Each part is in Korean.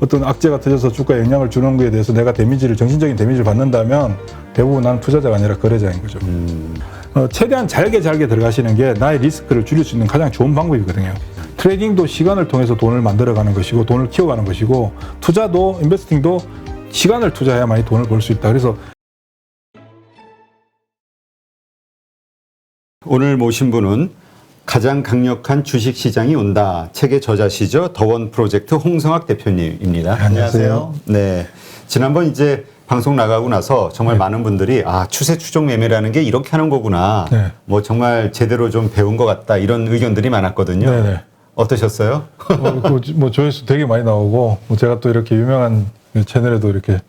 어떤 악재가 터져서 주가에 영향을 주는 것에 대해서 내가 정신적인 데미지를 받는다면 대부분 나는 투자자가 아니라 거래자인 거죠. 최대한 잘게 들어가시는 게 나의 리스크를 줄일 수 있는 가장 좋은 방법이거든요. 트레이딩도 시간을 통해서 돈을 만들어가는 것이고 돈을 키워가는 것이고 투자도 인베스팅도 시간을 투자해야만이 돈을 벌 수 있다. 그래서 오늘 모신 분은 가장 강력한 주식시장이 온다 책의 저자시죠. 더원 프로젝트 홍성학 대표님입니다. 안녕하세요. 네, 지난번 이제 방송 나가고 나서 정말 많은 분들이 추세 추종 매매라는 게 이렇게 하는 거구나. 뭐 정말 제대로 좀 배운 것 같다 이런 의견들이 많았거든요. 네네. 어떠셨어요? 뭐 조회수 되게 많이 나오고 제가 또 이렇게 유명한 채널에도 이렇게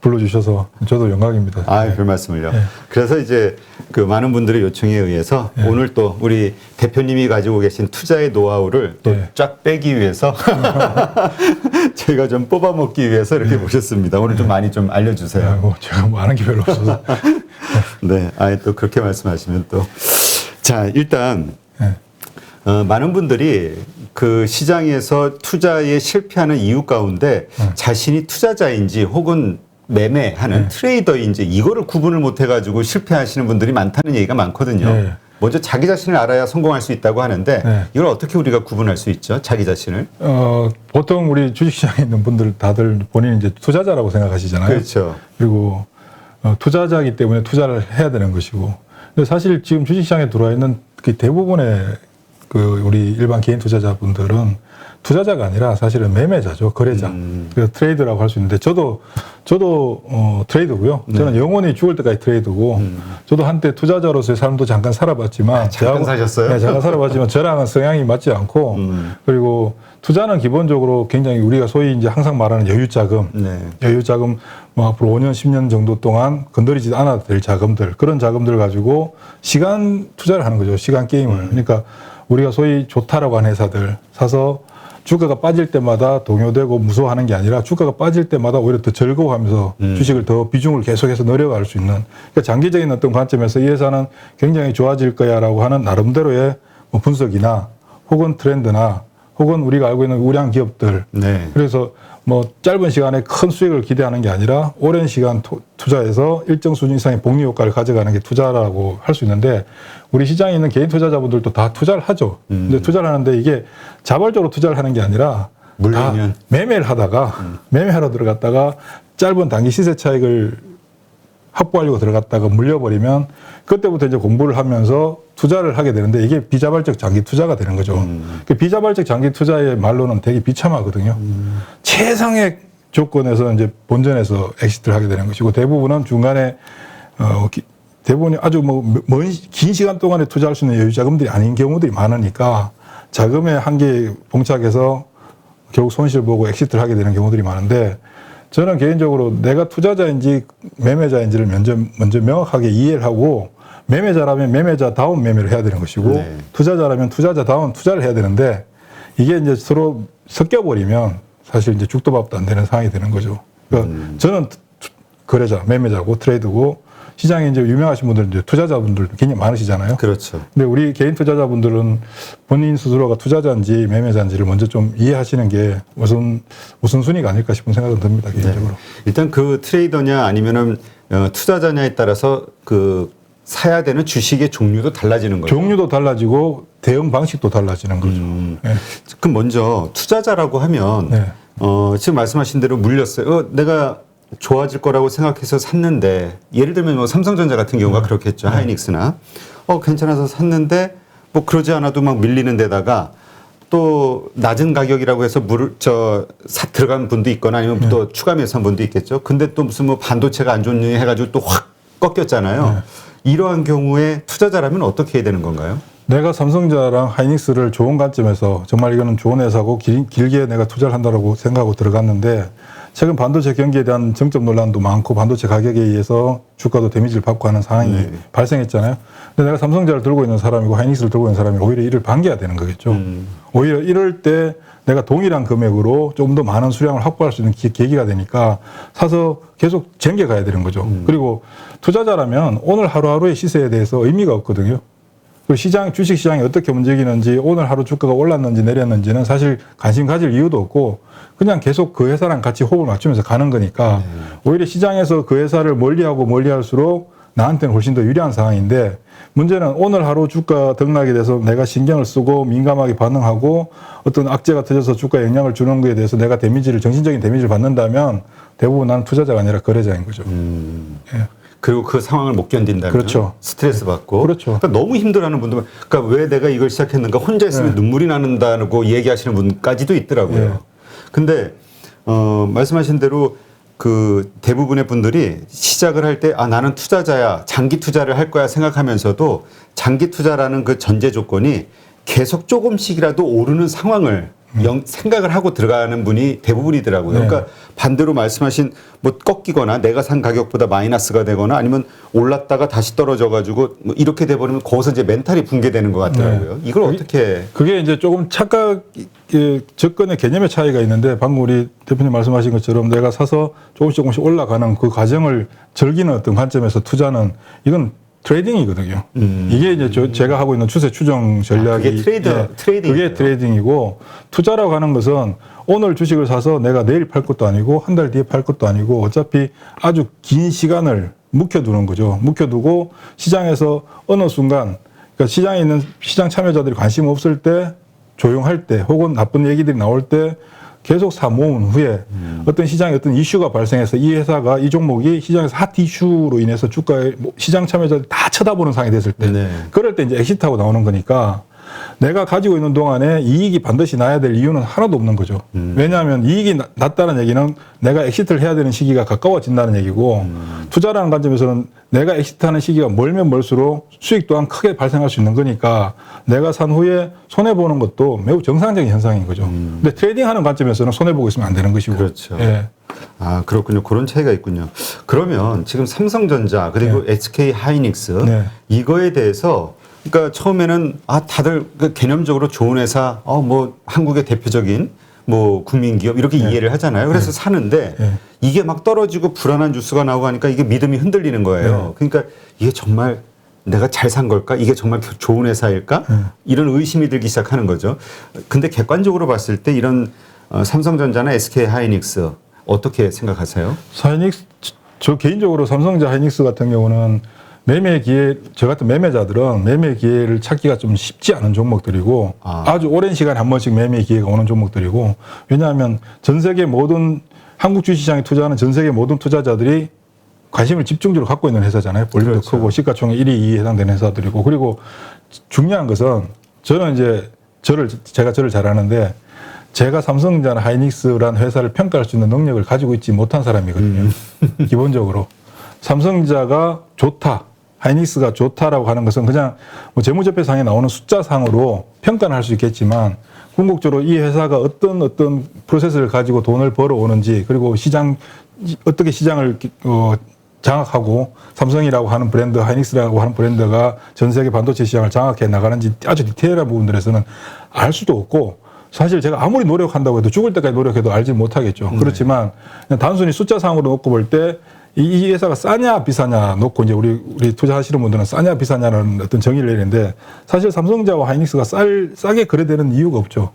불러주셔서 저도 영광입니다. 별 말씀을요. 그래서 이제 그 많은 분들의 요청에 의해서 오늘 또 우리 대표님이 가지고 계신 투자의 노하우를 또 쫙 빼기 위해서 저희가 좀 뽑아먹기 위해서 이렇게 모셨습니다. 오늘 좀 많이 좀 알려주세요. 제가 뭐 아는 게 별로 없어서. 네, 또 그렇게 말씀하시면 또. 자, 일단 많은 분들이 그 시장에서 투자에 실패하는 이유 가운데 자신이 투자자인지 혹은 매매하는 트레이더인지 이거를 구분을 못 해가지고 실패하시는 분들이 많다는 얘기가 많거든요. 먼저 자기 자신을 알아야 성공할 수 있다고 하는데 이걸 어떻게 우리가 구분할 수 있죠? 자기 자신을? 보통 우리 주식시장에 있는 분들 다들 본인이 이제 투자자라고 생각하시잖아요. 그렇죠. 그리고 투자자이기 때문에 투자를 해야 되는 것이고. 근데 사실 지금 주식시장에 들어와 있는 그 대부분의 우리 일반 개인 투자자분들은 투자자가 아니라 사실은 매매자죠. 거래자. 그래서 트레이드라고 할 수 있는데 저도 트레이드고요. 저는 영원히 죽을 때까지 트레이드고 저도 한때 투자자로서의 삶도 잠깐 살아봤지만 잠깐 사셨어요? 네, 잠깐 살아봤지만 저랑은 성향이 맞지 않고 그리고 투자는 기본적으로 굉장히 우리가 소위 이제 항상 말하는 여유자금 뭐 앞으로 5년, 10년 정도 동안 건드리지 않아도 될 자금들 그런 자금들을 가지고 시간 투자를 하는 거죠. 시간 게임을. 그러니까 우리가 소위 좋다라고 하는 회사들 사서 주가가 빠질 때마다 동요되고 무서워하는 게 아니라 주가가 빠질 때마다 오히려 더 즐거워하면서 주식을 더 비중을 계속해서 늘려갈 수 있는 그러니까 장기적인 어떤 관점에서 이 회사는 굉장히 좋아질 거야라고 하는 나름대로의 뭐 분석이나 혹은 트렌드나 혹은 우리가 알고 있는 우량 기업들 그래서 뭐 짧은 시간에 큰 수익을 기대하는 게 아니라 오랜 시간 투자해서 일정 수준 이상의 복리 효과를 가져가는 게 투자라고 할 수 있는데 우리 시장에 있는 개인 투자자분들도 다 투자를 하죠. 근데 투자를 하는데 이게 자발적으로 투자를 하는 게 아니라 물리면 매매를 하다가 매매하러 들어갔다가 짧은 단기 시세 차익을 확보하려고 들어갔다가 물려버리면 그때부터 이제 공부를 하면서 투자를 하게 되는데 이게 비자발적 장기 투자가 되는 거죠. 그 비자발적 장기 투자의 말로는 되게 비참하거든요. 최상의 조건에서 이제 본전에서 엑시트를 하게 되는 것이고 대부분은 중간에 대부분이 아주 긴 시간 동안에 투자할 수 있는 여유 자금들이 아닌 경우들이 많으니까 자금의 한계에 봉착해서 결국 손실 보고 엑시트를 하게 되는 경우들이 많은데 저는 개인적으로 내가 투자자인지 매매자인지를 먼저 명확하게 이해를 하고 매매자라면 매매자다운 매매를 해야 되는 것이고 투자자라면 투자자다운 투자를 해야 되는데 이게 이제 서로 섞여버리면 사실 이제 죽도 밥도 안 되는 상황이 되는 거죠. 그러니까 저는 거래자, 매매자고 트레이드고 시장에 이제 유명하신 분들 이제 투자자분들 굉장히 많으시잖아요. 그렇죠. 근데 우리 개인 투자자분들은 본인 스스로가 투자자인지 매매자인지를 먼저 좀 이해하시는 게 우선순위가 아닐까 싶은 생각은 듭니다, 개인적으로. 일단 그 트레이더냐 아니면은 투자자냐에 따라서 그 사야 되는 주식의 종류도 달라지는 거죠. 종류도 달라지고 대응 방식도 달라지는 거죠. 그럼 먼저 투자자라고 하면 지금 말씀하신 대로 물렸어요. 내가 좋아질 거라고 생각해서 샀는데 예를 들면 뭐 삼성전자 같은 경우가 그렇겠죠. 하이닉스나 괜찮아서 샀는데 뭐 그러지 않아도 막 밀리는 데다가 또 낮은 가격이라고 해서 들어간 분도 있거나 아니면 또 추가 매수한 분도 있겠죠. 근데 또 무슨 뭐 반도체가 안 좋니 해가지고 또 확 꺾였잖아요. 이러한 경우에 투자자라면 어떻게 해야 되는 건가요? 내가 삼성전자랑 하이닉스를 좋은 관점에서 정말 이거는 좋은 회사고 길게 내가 투자를 한다고 생각하고 들어갔는데 최근 반도체 경기에 대한 정점 논란도 많고 반도체 가격에 의해서 주가도 데미지를 받고 하는 상황이 발생했잖아요. 근데 내가 삼성전자를 들고 있는 사람이고 하이닉스를 들고 있는 사람이 오히려 이를 반겨야 되는 거겠죠. 오히려 이럴 때 내가 동일한 금액으로 조금 더 많은 수량을 확보할 수 있는 계기가 되니까 사서 계속 쟁겨가야 되는 거죠. 그리고 투자자라면 오늘 하루하루의 시세에 대해서 의미가 없거든요. 그리고 주식 시장이 어떻게 움직이는지, 오늘 하루 주가가 올랐는지 내렸는지는 사실 관심 가질 이유도 없고 그냥 계속 그 회사랑 같이 호흡을 맞추면서 가는 거니까 오히려 시장에서 그 회사를 멀리하고 멀리할수록 나한테는 훨씬 더 유리한 상황인데, 문제는 오늘 하루 주가 등락이 돼서 내가 신경을 쓰고 민감하게 반응하고 어떤 악재가 터져서 주가에 영향을 주는 것에 대해서 내가 정신적인 데미지를 받는다면 대부분 나는 투자자가 아니라 거래자인 거죠. 예. 그리고 그 상황을 못 견딘다면 그렇죠. 스트레스 받고 그렇죠. 그러니까 너무 힘들어하는 분들, 그러니까 왜 내가 이걸 시작했는가, 혼자 있으면 눈물이 난다고 얘기하시는 분까지도 있더라고요. 예. 근데 말씀하신 대로 그 대부분의 분들이 시작을 할 때 나는 투자자야, 장기 투자를 할 거야 생각하면서도 장기 투자라는 그 전제 조건이 계속 조금씩이라도 오르는 상황을 생각을 하고 들어가는 분이 대부분이더라고요. 네. 그러니까 반대로 말씀하신 뭐 꺾이거나 내가 산 가격보다 마이너스가 되거나 아니면 올랐다가 다시 떨어져가지고 뭐 이렇게 돼버리면 거기서 이제 멘탈이 붕괴되는 것 같더라고요. 네. 이걸 어떻게? 그게 이제 조금 접근의 개념의 차이가 있는데, 방금 우리 대표님 말씀하신 것처럼 내가 사서 조금씩 올라가는 그 과정을 즐기는 어떤 관점에서 투자는 이건 트레이딩이거든요. 이게 이제 제가 하고 있는 추세 추정 전략이 그게 트레이딩. 그게 트레이딩이고, 투자라고 하는 것은 오늘 주식을 사서 내가 내일 팔 것도 아니고 한 달 뒤에 팔 것도 아니고 어차피 아주 긴 시간을 묵혀두는 거죠. 묵혀두고 시장에서 어느 순간, 그러니까 시장에 있는 시장 참여자들이 관심 없을 때, 조용할 때, 혹은 나쁜 얘기들이 나올 때 계속 사 모은 후에 어떤 시장에 어떤 이슈가 발생해서 이 회사가, 이 종목이 시장에서 핫 이슈로 인해서 주가에 시장 참여자들 다 쳐다보는 상황이 됐을 때, 네. 그럴 때 이제 엑시트하고 나오는 거니까 내가 가지고 있는 동안에 이익이 반드시 나야 될 이유는 하나도 없는 거죠. 왜냐하면 이익이 났다는 얘기는 내가 엑시트를 해야 되는 시기가 가까워진다는 얘기고, 투자라는 관점에서는 내가 엑시트하는 시기가 멀면 멀수록 수익 또한 크게 발생할 수 있는 거니까 내가 산 후에 손해보는 것도 매우 정상적인 현상인 거죠. 근데 트레이딩하는 관점에서는 손해보고 있으면 안 되는 것이고. 그렇죠. 예. 아, 그렇군요. 그런 차이가 있군요. 그러면 지금 삼성전자 그리고 SK 하이닉스 네. 이거에 대해서, 그러니까 처음에는 다들 그 개념적으로 좋은 회사, 뭐 한국의 대표적인 뭐 국민기업 이렇게 이해를 하잖아요. 그래서 사는데 이게 막 떨어지고 불안한 뉴스가 나오고 하니까 이게 믿음이 흔들리는 거예요. 그러니까 이게 정말 내가 잘 산 걸까? 이게 정말 좋은 회사일까? 이런 의심이 들기 시작하는 거죠. 근데 객관적으로 봤을 때 이런 삼성전자나 SK 하이닉스 어떻게 생각하세요? 저 개인적으로 삼성전자 하이닉스 같은 경우는 매매 기회, 저 같은 매매자들은 매매 기회를 찾기가 좀 쉽지 않은 종목들이고, 아주 오랜 시간에 한 번씩 매매 기회가 오는 종목들이고, 왜냐하면 전 세계 모든 한국 주식시장에 투자하는 전 세계 모든 투자자들이 관심을 집중적으로 갖고 있는 회사잖아요. 볼륨도 그렇죠. 크고 시가총액 1위, 2위에 해당되는 회사들이고, 그리고 중요한 것은 저는 이제 제가 저를 잘 아는데, 제가 삼성전자나 하이닉스라는 회사를 평가할 수 있는 능력을 가지고 있지 못한 사람이거든요. 기본적으로. 삼성전자가 좋다, 하이닉스가 좋다라고 하는 것은 그냥 뭐 재무제표상에 나오는 숫자상으로 평가는 할 수 있겠지만, 궁극적으로 이 회사가 어떤 프로세스를 가지고 돈을 벌어오는지, 그리고 어떻게 시장을 장악하고 삼성이라고 하는 브랜드, 하이닉스라고 하는 브랜드가 전 세계 반도체 시장을 장악해 나가는지 아주 디테일한 부분들에서는 알 수도 없고, 사실 제가 아무리 노력한다고 해도 죽을 때까지 노력해도 알지 못하겠죠. 그렇지만 그냥 단순히 숫자상으로 놓고 볼 때 이 회사가 싸냐 비싸냐 놓고 이제 우리 투자하시는 분들은 싸냐 비싸냐는 어떤 정의를 내리는데, 사실 삼성전자와 하이닉스가 싸게 거래되는 이유가 없죠.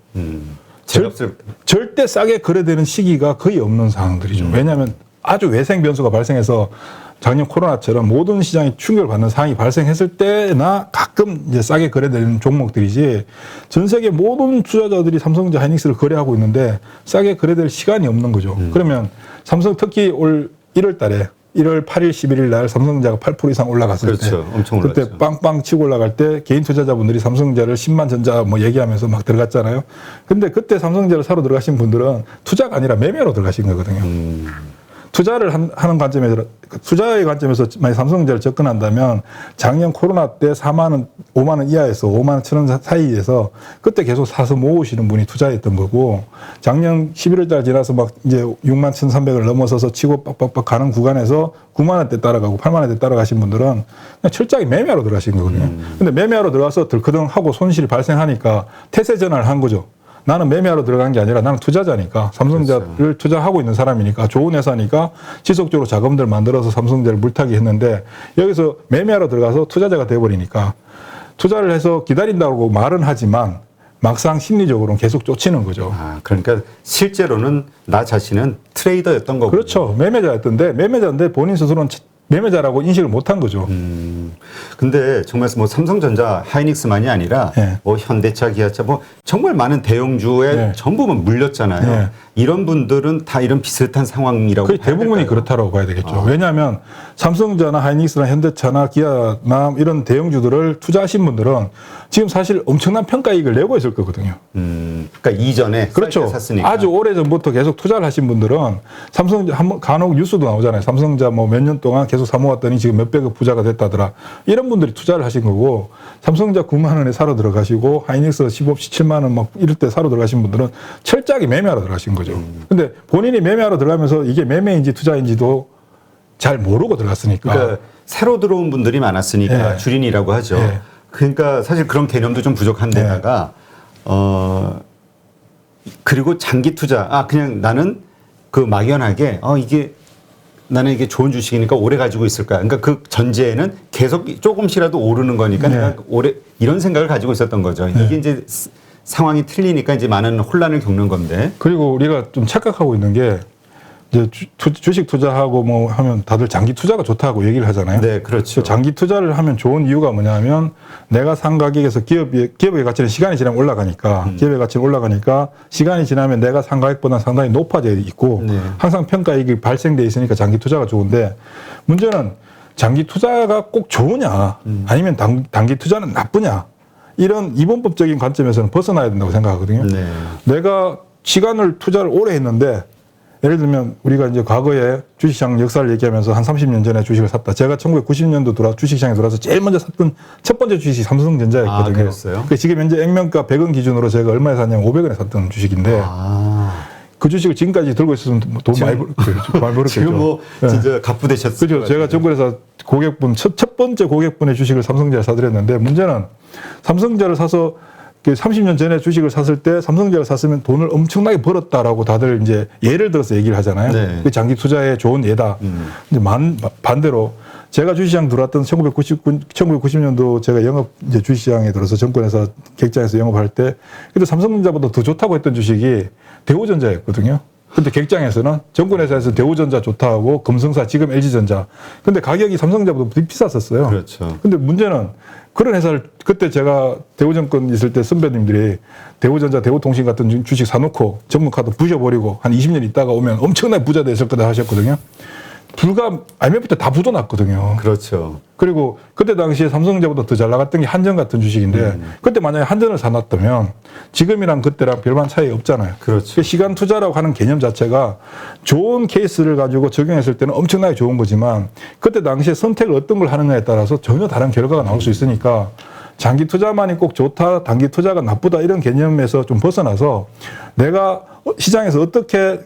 절대 싸게 거래되는 시기가 거의 없는 상황들이죠. 왜냐하면 아주 외생 변수가 발생해서 작년 코로나처럼 모든 시장이 충격을 받는 상황이 발생했을 때나 가끔 이제 싸게 거래되는 종목들이지, 전 세계 모든 투자자들이 삼성전자 하이닉스를 거래하고 있는데 싸게 거래될 시간이 없는 거죠. 그러면 삼성 특히 올 1월 달에 1월 8일, 11일 날 삼성전자가 8% 이상 올라갔을 그렇죠. 때, 엄청 그때 올랐죠. 빵빵 치고 올라갈 때 개인 투자자분들이 삼성전자를 10만 전자 뭐 얘기하면서 막 들어갔잖아요. 근데 그때 삼성전자를 사러 들어가신 분들은 투자가 아니라 매매로 들어가신 거거든요. 투자를 하는 관점에서, 투자의 관점에서 만약 삼성전자를 접근한다면 작년 코로나 때 4만 원, 5만 원 이하에서 5만 원, 1천 원 사이에서 그때 계속 사서 모으시는 분이 투자했던 거고, 작년 11월 달 지나서 막 이제 6만 1,300을 넘어서서 치고 빡빡빡 가는 구간에서 9만 원대 따라가고 8만 원대 따라가신 분들은 그냥 철저하게 매매하러 들어가신 거거든요. 근데 매매하러 들어가서 덜커덩 하고 손실이 발생하니까 태세 전환을 한 거죠. 나는 매매하러 들어간 게 아니라 나는 투자자니까, 삼성전자를 그렇죠. 투자하고 있는 사람이니까, 좋은 회사니까 지속적으로 자금들 만들어서 삼성전자를 물타기 했는데, 여기서 매매하러 들어가서 투자자가 돼버리니까 투자를 해서 기다린다고 말은 하지만 막상 심리적으로는 계속 쫓이는 거죠. 아, 그러니까 실제로는 나 자신은 트레이더였던 거고. 그렇죠. 매매자인데 본인 스스로는 매매자라고 인식을 못한 거죠. 근데 정말 뭐 삼성전자, 하이닉스만이 아니라 네. 뭐 현대차, 기아차 뭐 정말 많은 대형주에 네. 전부 물렸잖아요. 네. 이런 분들은 다 이런 비슷한 상황이라고 거의 봐야 대부분이 될까요? 그렇다고 봐야 되겠죠. 왜냐하면 삼성전자나 하이닉스나 현대차나 기아나 이런 대형주들을 투자하신 분들은 지금 사실 엄청난 평가이익을 내고 있을 거거든요. 그러니까 이전에 그렇죠. 사이트에 샀으니까. 아주 오래 전부터 계속 투자를 하신 분들은 삼성전자 간혹 뉴스도 나오잖아요. 삼성전자 뭐 몇 년 동안 계속 사모았더니 지금 몇백억 부자가 됐다더라. 이런 분들이 투자를 하신 거고 삼성전자 9만 원에 사러 들어가시고 하이닉스 15, 17만 원 막 이럴 때 사러 들어가신 분들은 철저하게 매매하러 들어가신 거죠. 근데 본인이 매매하러 들어가면서 이게 매매인지 투자인지도 잘 모르고 들어갔으니까. 그러니까 새로 들어온 분들이 많았으니까 네. 주린이라고 하죠. 네. 그러니까 사실 그런 개념도 좀 부족한 데다가 그리고 장기 투자. 그냥 나는 그 막연하게 이게 나는 이게 좋은 주식이니까 오래 가지고 있을 거야. 그러니까 그 전제에는 계속 조금씩이라도 오르는 거니까 네. 내가 오래 이런 생각을 가지고 있었던 거죠. 이게 이제 상황이 틀리니까 이제 많은 혼란을 겪는 건데. 그리고 우리가 좀 착각하고 있는 게 이제 주식 투자하고 뭐 하면 다들 장기 투자가 좋다고 얘기를 하잖아요. 네, 그렇죠. 장기 투자를 하면 좋은 이유가 뭐냐면 내가 산 가격에서 기업의 가치는 시간이 지나면 올라가니까 기업의 가치는 올라가니까 시간이 지나면 내가 산 가격보다 상당히 높아져 있고 네. 항상 평가이익이 발생돼 있으니까 장기 투자가 좋은데 문제는 장기 투자가 꼭 좋으냐 아니면 단기 투자는 나쁘냐 이런 이분법적인 관점에서는 벗어나야 된다고 생각하거든요. 네. 내가 시간을 투자를 오래 했는데 예를 들면 우리가 이제 과거에 주식시장 역사를 얘기하면서 한 30년 전에 주식을 샀다. 제가 1990년도 주식시장에 들어와서 제일 먼저 샀던 첫 번째 주식이 삼성전자였거든요. 그랬어요? 지금 현재 액면가 100원 기준으로 제가 얼마에 샀냐면 500원에 샀던 주식인데 그 주식을 지금까지 들고 있었으면 돈 많이 벌었겠죠. 지금 뭐 진짜 갑부되셨어요. 그렇죠. 제가 정권에서 고객분 첫 번째 고객분의 주식을 삼성전자에 사드렸는데 문제는 삼성전자를 사서 30년 전에 주식을 샀을 때 삼성전자를 샀으면 돈을 엄청나게 벌었다라고 다들 이제 예를 들어서 얘기를 하잖아요. 네. 그 장기 투자에 좋은 예다. 이제 반대로 제가 주식시장 들어왔던 1990년도 제가 영업 이제 주식시장에 들어서 정권에서 객장에서 영업할 때 그래도 삼성전자보다 더 좋다고 했던 주식이 대우전자였거든요. 근데 객장에서는 정권회사에서 대우전자 좋다고 금성사 지금 LG전자. 근데 가격이 삼성전자보다 비쌌었어요. 그렇죠. 근데 문제는 그런 회사를 그때 제가 대우정권 있을 때 선배님들이 대우전자, 대우통신 같은 주식 사놓고 전문카드 부셔버리고 한 20년 있다가 오면 엄청나게 부자 됐을 거다 하셨거든요. 불과 IMF 때 다 부도났거든요. 그렇죠. 그리고 그때 당시에 삼성전자보다 더 잘 나갔던 게 한전 같은 주식인데 그때 만약에 한전을 사놨다면 지금이랑 그때랑 별반 차이 없잖아요. 그렇죠. 시간 투자라고 하는 개념 자체가 좋은 케이스를 가지고 적용했을 때는 엄청나게 좋은 거지만 그때 당시에 선택을 어떤 걸 하느냐에 따라서 전혀 다른 결과가 나올 수 있으니까 장기 투자만이 꼭 좋다, 단기 투자가 나쁘다 이런 개념에서 좀 벗어나서 내가 시장에서 어떻게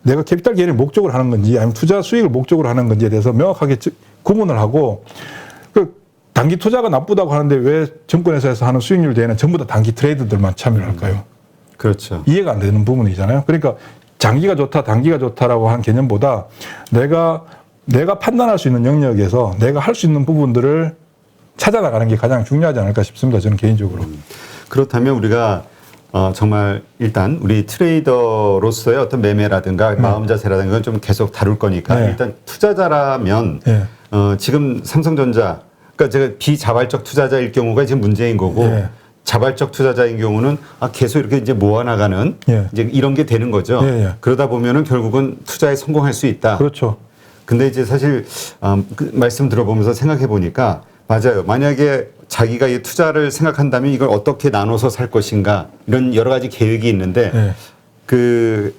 내가 캐피탈 게인을 목적으로 하는 건지 아니면 투자 수익을 목적으로 하는 건지에 대해서 명확하게 구분을 하고 그 단기 투자가 나쁘다고 하는데 왜 정권회사에서 하는 수익률 대회는 전부 다 단기 트레이더들만 참여를 할까요? 그렇죠. 이해가 안 되는 부분이잖아요. 그러니까 장기가 좋다, 단기가 좋다라고 한 개념보다 내가 판단할 수 있는 영역에서 내가 할 수 있는 부분들을 찾아나가는 게 가장 중요하지 않을까 싶습니다. 저는 개인적으로. 그렇다면 우리가 정말 일단 우리 트레이더로서의 어떤 매매라든가 마음 자세라든가 건 좀 계속 다룰 거니까 일단 투자자라면 지금 삼성전자 그러니까 제가 비자발적 투자자일 경우가 지금 문제인 거고 자발적 투자자인 경우는 계속 이렇게 이제 모아나가는 이제 이런 게 되는 거죠. 그러다 보면은 결국은 투자에 성공할 수 있다. 그렇죠. 근데 이제 사실 그 말씀 들어보면서 생각해 보니까 맞아요. 만약에 자기가 이 투자를 생각한다면 이걸 어떻게 나눠서 살 것인가 이런 여러 가지 계획이 있는데 그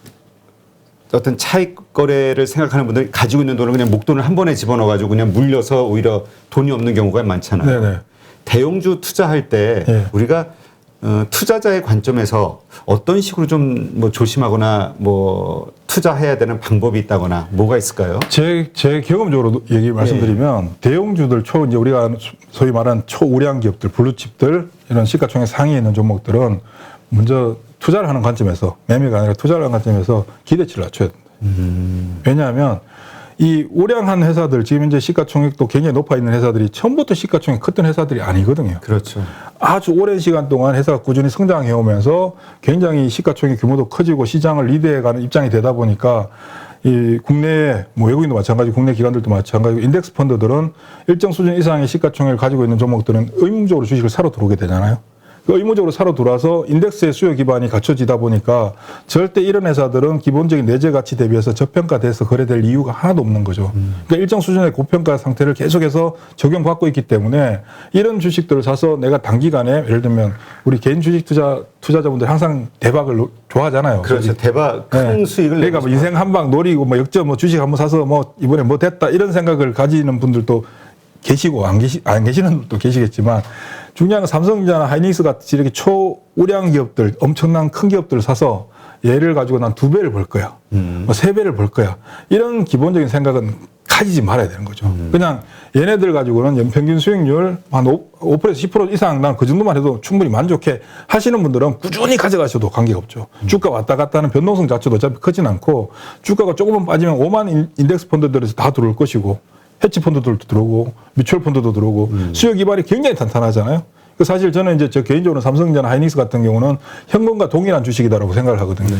어떤 차익 거래를 생각하는 분들이 가지고 있는 돈을 그냥 목돈을 한 번에 집어넣어가지고 그냥 물려서 오히려 돈이 없는 경우가 많잖아요. 대형주 투자할 때 우리가 투자자의 관점에서 어떤 식으로 좀 뭐 조심하거나 뭐 투자해야 되는 방법이 있다거나 뭐가 있을까요? 제 경험적으로 말씀드리면 대형주들 이제 우리가 소위 말하는 초우량 기업들, 블루칩들 이런 시가총액 상위에 있는 종목들은 먼저 투자를 하는 관점에서 매매가 아니라 투자를 하는 관점에서 기대치를 낮춰야 된다. 왜냐하면 이 우량한 회사들, 지금 현재 시가총액도 굉장히 높아 있는 회사들이 처음부터 시가총액이 컸던 회사들이 아니거든요. 그렇죠. 아주 오랜 시간 동안 회사가 꾸준히 성장해 오면서 굉장히 시가총액 규모도 커지고 시장을 리드해가는 입장이 되다 보니까 이 국내 뭐 외국인도 마찬가지고 국내 기관들도 마찬가지고 인덱스 펀드들은 일정 수준 이상의 시가총액을 가지고 있는 종목들은 의무적으로 주식을 사러 들어오게 되잖아요. 의무적으로 사러 들어와서 인덱스의 수요 기반이 갖춰지다 보니까 절대 이런 회사들은 기본적인 내재 가치 대비해서 저평가돼서 거래될 이유가 하나도 없는 거죠. 그러니까 일정 수준의 고평가 상태를 계속해서 적용받고 있기 때문에 이런 주식들을 사서 내가 단기간에 예를 들면 우리 개인 주식 투자자분들 항상 대박을 좋아하잖아요. 그렇죠. 대박 큰 수익을 그러니까 뭐 인생 한방 노리고 뭐 역전 뭐 주식 한번 사서 뭐 이번에 뭐 됐다 이런 생각을 가지는 분들도 계시고 안 계시는 분도 계시겠지만 중요한 건 삼성전자나 하이닉스 같이 이렇게 초우량 기업들, 엄청난 큰 기업들을 사서 얘를 가지고 난 2배를 벌 거야. 뭐 3배를 벌 거야. 이런 기본적인 생각은 가지지 말아야 되는 거죠. 그냥 얘네들 가지고는 연평균 수익률 한 5%에서 10% 이상 난 그 정도만 해도 충분히 만족해 하시는 분들은 꾸준히 가져가셔도 관계가 없죠. 주가 왔다 갔다 하는 변동성 자체도 어차피 크진 않고 주가가 조금만 빠지면 5만 인덱스 펀드들에서 다 들어올 것이고 해치 펀드들도 들어오고 뮤추얼 펀드도 들어오고 수요 기반이 굉장히 탄탄하잖아요. 사실 저는 이제 저 개인적으로 삼성전자 하이닉스 같은 경우는 현금과 동일한 주식이다라고 생각을 하거든요.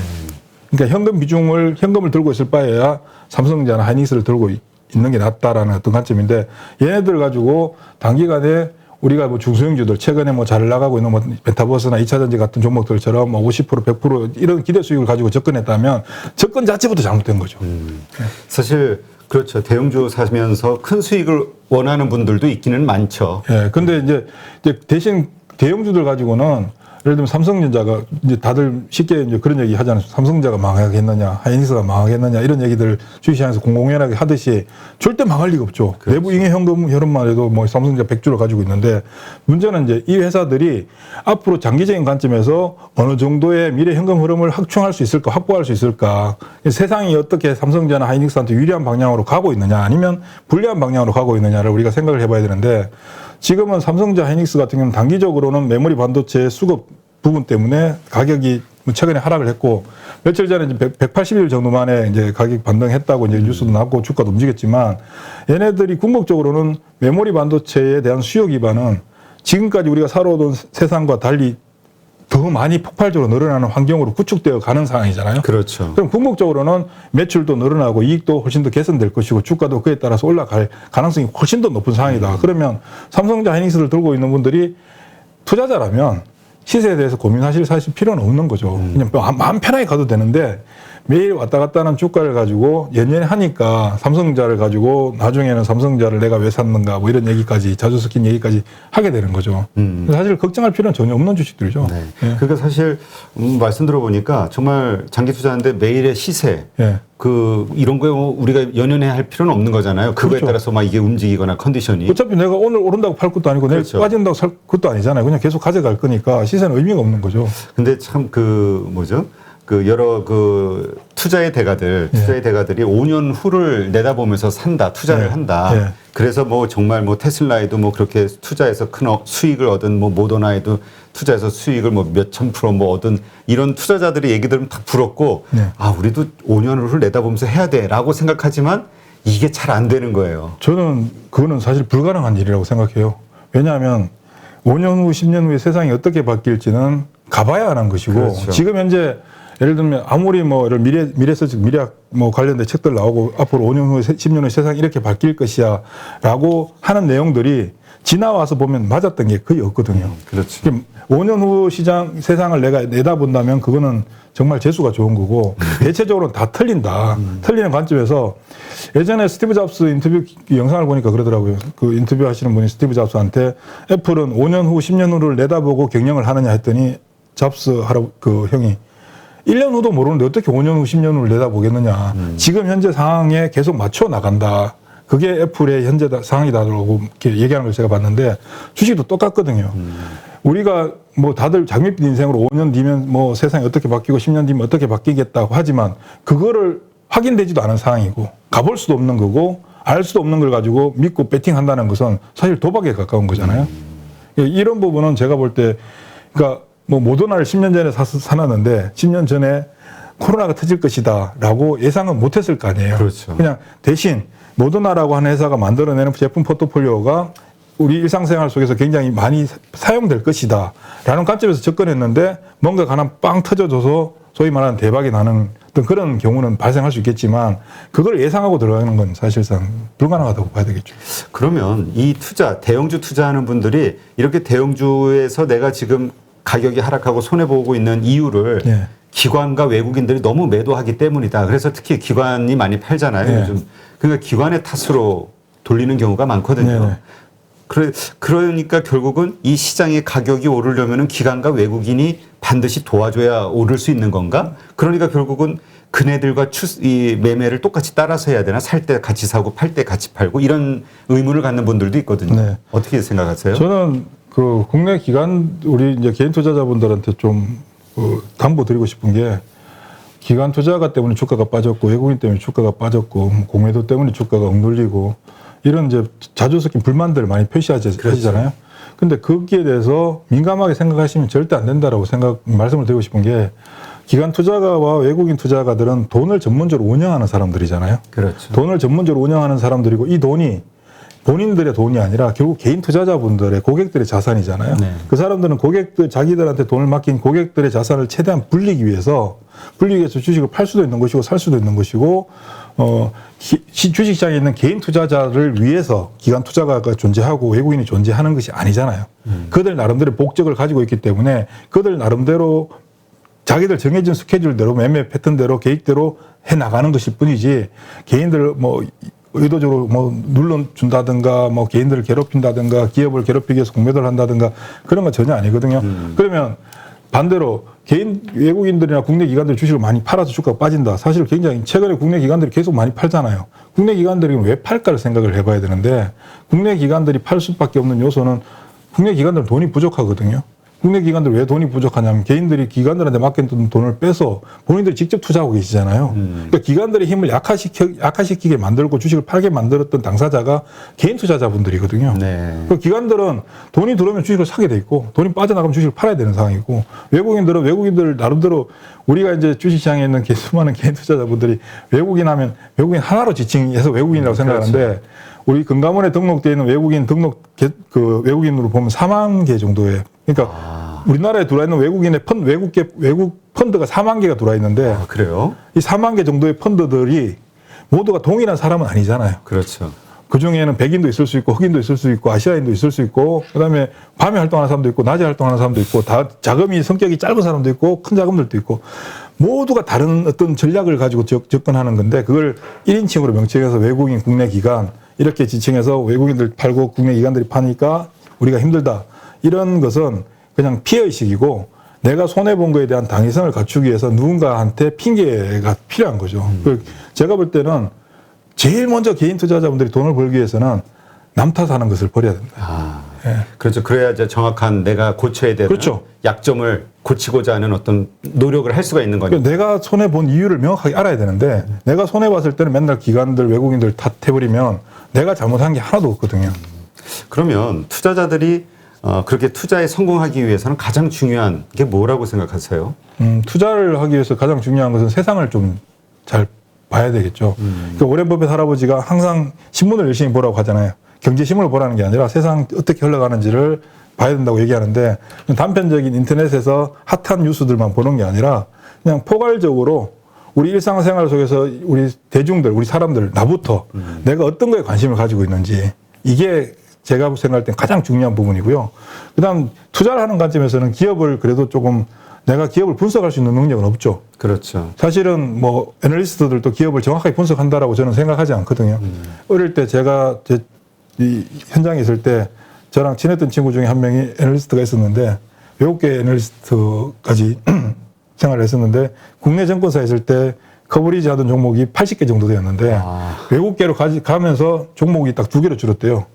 그러니까 현금을 들고 있을 바에야 삼성전자나 하이닉스를 들고 있는 게 낫다라는 어떤 관점인데 얘네들 가지고 단기간에 우리가 뭐 중소형주들 최근에 뭐 잘 나가고 있는 뭐 메타버스나 2차전지 같은 종목들처럼 뭐 50% 100% 이런 기대 수익을 가지고 접근했다면 접근 자체부터 잘못된 거죠. 사실 그렇죠. 대형주 사면서 큰 수익을 원하는 분들도 있기는 많죠. 예. 근데 이제 대신 대형주들 가지고는 예를 들면 삼성전자가 이제 다들 쉽게 이제 그런 얘기 하잖아요. 삼성전자가 망하겠느냐, 하이닉스가 망하겠느냐 이런 얘기들 주식시장에서 공공연하게 하듯이 절대 망할 리가 없죠. 그렇죠. 내부 잉여 현금 흐름만 해도 뭐 삼성전자 100주를 가지고 있는데 문제는 이제 이 회사들이 앞으로 장기적인 관점에서 어느 정도의 미래 현금 흐름을 확충할 수 있을까, 확보할 수 있을까. 세상이 어떻게 삼성전자나 하이닉스한테 유리한 방향으로 가고 있느냐, 아니면 불리한 방향으로 가고 있느냐를 우리가 생각을 해봐야 되는데. 지금은 삼성전자 하이닉스 같은 경우는 단기적으로는 메모리 반도체 수급 부분 때문에 가격이 최근에 하락을 했고 며칠 전에 이제 180일 정도 만에 이제 가격 반등했다고 이제 뉴스도 나고 주가도 움직였지만 얘네들이 궁극적으로는 메모리 반도체에 대한 수요 기반은 지금까지 우리가 살아오던 세상과 달리 더 많이 폭발적으로 늘어나는 환경으로 구축되어 가는 상황이잖아요. 그렇죠. 그럼 궁극적으로는 매출도 늘어나고 이익도 훨씬 더 개선될 것이고 주가도 그에 따라서 올라갈 가능성이 훨씬 더 높은 상황이다. 그러면 삼성전자 하이닉스를 들고 있는 분들이 투자자라면 시세에 대해서 고민하실 사실 필요는 없는 거죠. 그냥 마음 편하게 가도 되는데 매일 왔다 갔다 하는 주가를 가지고 연연히 하니까 삼성전자를 가지고 나중에는 삼성전자를 내가 왜 샀는가 뭐 이런 얘기까지 자주 섞인 얘기까지 하게 되는 거죠. 사실 걱정할 필요는 전혀 없는 주식들이죠. 네. 예. 그러니까 사실 말씀 들어보니까 정말 장기 투자하는데 매일의 시세 예. 이런 거에 우리가 연연해 할 필요는 없는 거잖아요. 그거에 그렇죠. 따라서 막 이게 움직이거나 컨디션이. 어차피 내가 오늘 오른다고 팔 것도 아니고 내일 그렇죠. 빠진다고 살 것도 아니잖아요. 그냥 계속 가져갈 거니까 시세는 의미가 없는 거죠. 근데 참 여러 투자의 대가들이 5년 후를 내다보면서 투자를 한다. 예. 그래서 뭐 정말 뭐 테슬라에도 뭐 그렇게 투자해서 큰 수익을 얻은 뭐 모더나에도 투자해서 수익을 뭐 몇천 프로 뭐 얻은 이런 투자자들의 얘기 들으면 다 부럽고 우리도 5년 후를 내다보면서 해야 돼라고 생각하지만 이게 잘 안 되는 거예요. 저는 그거는 사실 불가능한 일이라고 생각해요. 왜냐하면 5년 후, 10년 후에 세상이 어떻게 바뀔지는 가봐야 하는 것이고 그렇죠. 지금 현재 예를 들면 아무리 뭐 이런 미래서적 미래학 뭐 관련된 책들 나오고 앞으로 5년 후에 10년 후에 세상이 이렇게 바뀔 것이야라고 하는 내용들이 지나와서 보면 맞았던 게 거의 없거든요. 그렇죠. 5년 후 세상을 내가 내다본다면 그거는 정말 재수가 좋은 거고 대체적으로는 다 틀린다. 틀리는 관점에서 예전에 스티브 잡스 인터뷰 영상을 보니까 그러더라고요. 그 인터뷰 하시는 분이 스티브 잡스한테 애플은 5년 후, 10년 후를 내다보고 경영을 하느냐 했더니 잡스 형이 1년 후도 모르는데 어떻게 5년 후, 10년 후를 내다보겠느냐. 지금 현재 상황에 계속 맞춰 나간다. 그게 애플의 현재 상황이다라고 이렇게 얘기하는 걸 제가 봤는데 주식도 똑같거든요. 우리가 뭐 다들 장밋빛 인생으로 5년 뒤면 뭐 세상이 어떻게 바뀌고 10년 뒤면 어떻게 바뀌겠다고 하지만 그거를 확인되지도 않은 상황이고 가볼 수도 없는 거고 알 수도 없는 걸 가지고 믿고 배팅한다는 것은 사실 도박에 가까운 거잖아요. 이런 부분은 제가 볼 때 그러니까 뭐 모더나를 10년 전에 사놨는데 10년 전에 코로나가 터질 것이다라고 예상은 못했을 거 아니에요. 그렇죠. 그냥 대신 모더나라고 하는 회사가 만들어내는 제품 포트폴리오가 우리 일상생활 속에서 굉장히 많이 사용될 것이다라는 관점에서 접근했는데 뭔가 하나 빵 터져줘서 소위 말하는 대박이 나는 어떤 그런 경우는 발생할 수 있겠지만 그걸 예상하고 들어가는 건 사실상 불가능하다고 봐야 되겠죠. 그러면 이 투자, 대형주 투자하는 분들이 이렇게 대형주에서 내가 지금 가격이 하락하고 손해보고 있는 이유를 예. 기관과 외국인들이 너무 매도하기 때문이다. 그래서 특히 기관이 많이 팔잖아요. 네. 요즘. 그러니까 기관의 탓으로 돌리는 경우가 많거든요. 네네. 그러니까 결국은 이 시장의 가격이 오르려면 기관과 외국인이 반드시 도와줘야 오를 수 있는 건가? 그러니까 결국은 그네들과 이 매매를 똑같이 따라서 해야 되나? 살 때 같이 사고 팔 때 같이 팔고 이런 의문을 갖는 분들도 있거든요. 네. 어떻게 생각하세요? 저는 그 국내 기관 우리 이제 개인 투자자분들한테 좀 당부 드리고 싶은 게 기관 투자가 때문에 주가가 빠졌고 외국인 때문에 주가가 빠졌고 공매도 때문에 주가가 억눌리고 이런 이제 자주 섞인 불만들을 많이 표시하잖아요. 근데 거기에 대해서 민감하게 생각하시면 절대 안 된다라고 말씀을 드리고 싶은 게 기관 투자가와 외국인 투자가들은 돈을 전문적으로 운영하는 사람들이잖아요. 그렇죠. 돈을 전문적으로 운영하는 사람들이고 이 돈이 본인들의 돈이 아니라 결국 개인 투자자분들의 고객들의 자산이잖아요. 네. 그 사람들은 자기들한테 돈을 맡긴 고객들의 자산을 최대한 불리기 위해서 주식을 팔 수도 있는 것이고 살 수도 있는 것이고 주식시장에 있는 개인 투자자를 위해서 기관 투자가가 존재하고 외국인이 존재하는 것이 아니잖아요. 그들 나름대로 목적을 가지고 있기 때문에 그들 나름대로 자기들 정해진 스케줄대로 매매 패턴대로 계획대로 해 나가는 것일 뿐이지 개인들 의도적으로 눌러준다든가 개인들을 괴롭힌다든가 기업을 괴롭히기 위해서 공매도를 한다든가 그런 건 전혀 아니거든요. 그러면 반대로 외국인들이나 국내 기관들이 주식을 많이 팔아서 주가가 빠진다. 사실 굉장히 최근에 국내 기관들이 계속 많이 팔잖아요. 국내 기관들이 왜 팔까를 생각을 해봐야 되는데 국내 기관들이 팔 수밖에 없는 요소는 국내 기관들은 돈이 부족하거든요. 국내 기관들 왜 돈이 부족하냐면 개인들이 기관들한테 맡긴 돈을 빼서 본인들이 직접 투자하고 계시잖아요. 그러니까 기관들의 힘을 약화시키게 만들고 주식을 팔게 만들었던 당사자가 개인 투자자분들이거든요. 네. 그 기관들은 돈이 들어오면 주식을 사게 돼 있고 돈이 빠져나가면 주식을 팔아야 되는 상황이고 외국인들 나름대로 우리가 이제 주식시장에 있는 수많은 개인 투자자분들이 외국인 하나로 지칭해서 외국인이라고 생각하는데 우리 금감원에 등록되어 있는 외국인으로 보면 4만 개 정도의 그러니까 우리나라에 들어와 있는 외국인의 외국 펀드가 4만 개가 들어와 있는데 그래요? 이 4만 개 정도의 펀드들이 모두가 동일한 사람은 아니잖아요. 그렇죠. 그 중에는 백인도 있을 수 있고 흑인도 있을 수 있고 아시아인도 있을 수 있고 그다음에 밤에 활동하는 사람도 있고 낮에 활동하는 사람도 있고 다 자금이 성격이 짧은 사람도 있고 큰 자금들도 있고 모두가 다른 어떤 전략을 가지고 접근하는 건데 그걸 1인칭으로 명칭해서 외국인 국내 기관 이렇게 지칭해서 외국인들 팔고 국내 기관들이 파니까 우리가 힘들다. 이런 것은 그냥 피해의식이고 내가 손해본 거에 대한 당위성을 갖추기 위해서 누군가한테 핑계가 필요한 거죠. 제가 볼 때는 제일 먼저 개인 투자자분들이 돈을 벌기 위해서는 남 탓하는 것을 버려야 된다. 예. 그렇죠. 그래야 이제 정확한 내가 고쳐야 되는 그렇죠. 약점을 고치고자 하는 어떤 노력을 할 수가 있는 거니까. 내가 손해본 이유를 명확하게 알아야 되는데 내가 손해봤을 때는 맨날 기관들, 외국인들 탓해버리면 내가 잘못한 게 하나도 없거든요. 그러면 투자자들이 그렇게 투자에 성공하기 위해서는 가장 중요한 게 뭐라고 생각하세요? 투자를 하기 위해서 가장 중요한 것은 세상을 좀 잘 봐야 되겠죠. 그러니까 오렌 버핏 할아버지가 항상 신문을 열심히 보라고 하잖아요. 경제신문을 보라는 게 아니라 세상 어떻게 흘러가는지를 봐야 된다고 얘기하는데 단편적인 인터넷에서 핫한 뉴스들만 보는 게 아니라 그냥 포괄적으로 우리 일상생활 속에서 우리 대중들, 우리 사람들, 나부터 내가 어떤 거에 관심을 가지고 있는지 이게 제가 생각할 땐 가장 중요한 부분이고요. 그다음 투자를 하는 관점에서는 기업을 그래도 조금 내가 기업을 분석할 수 있는 능력은 없죠. 그렇죠. 사실은 애널리스트들도 기업을 정확하게 분석한다라고 저는 생각하지 않거든요. 어릴 때 제가 이 현장에 있을 때 저랑 친했던 친구 중에 한 명이 애널리스트가 있었는데 외국계 애널리스트까지 생활을 했었는데 국내 증권사에 있을 때 커버리지 하던 종목이 80개 정도 되었는데 외국계로 가면서 종목이 딱 2개로 줄었대요.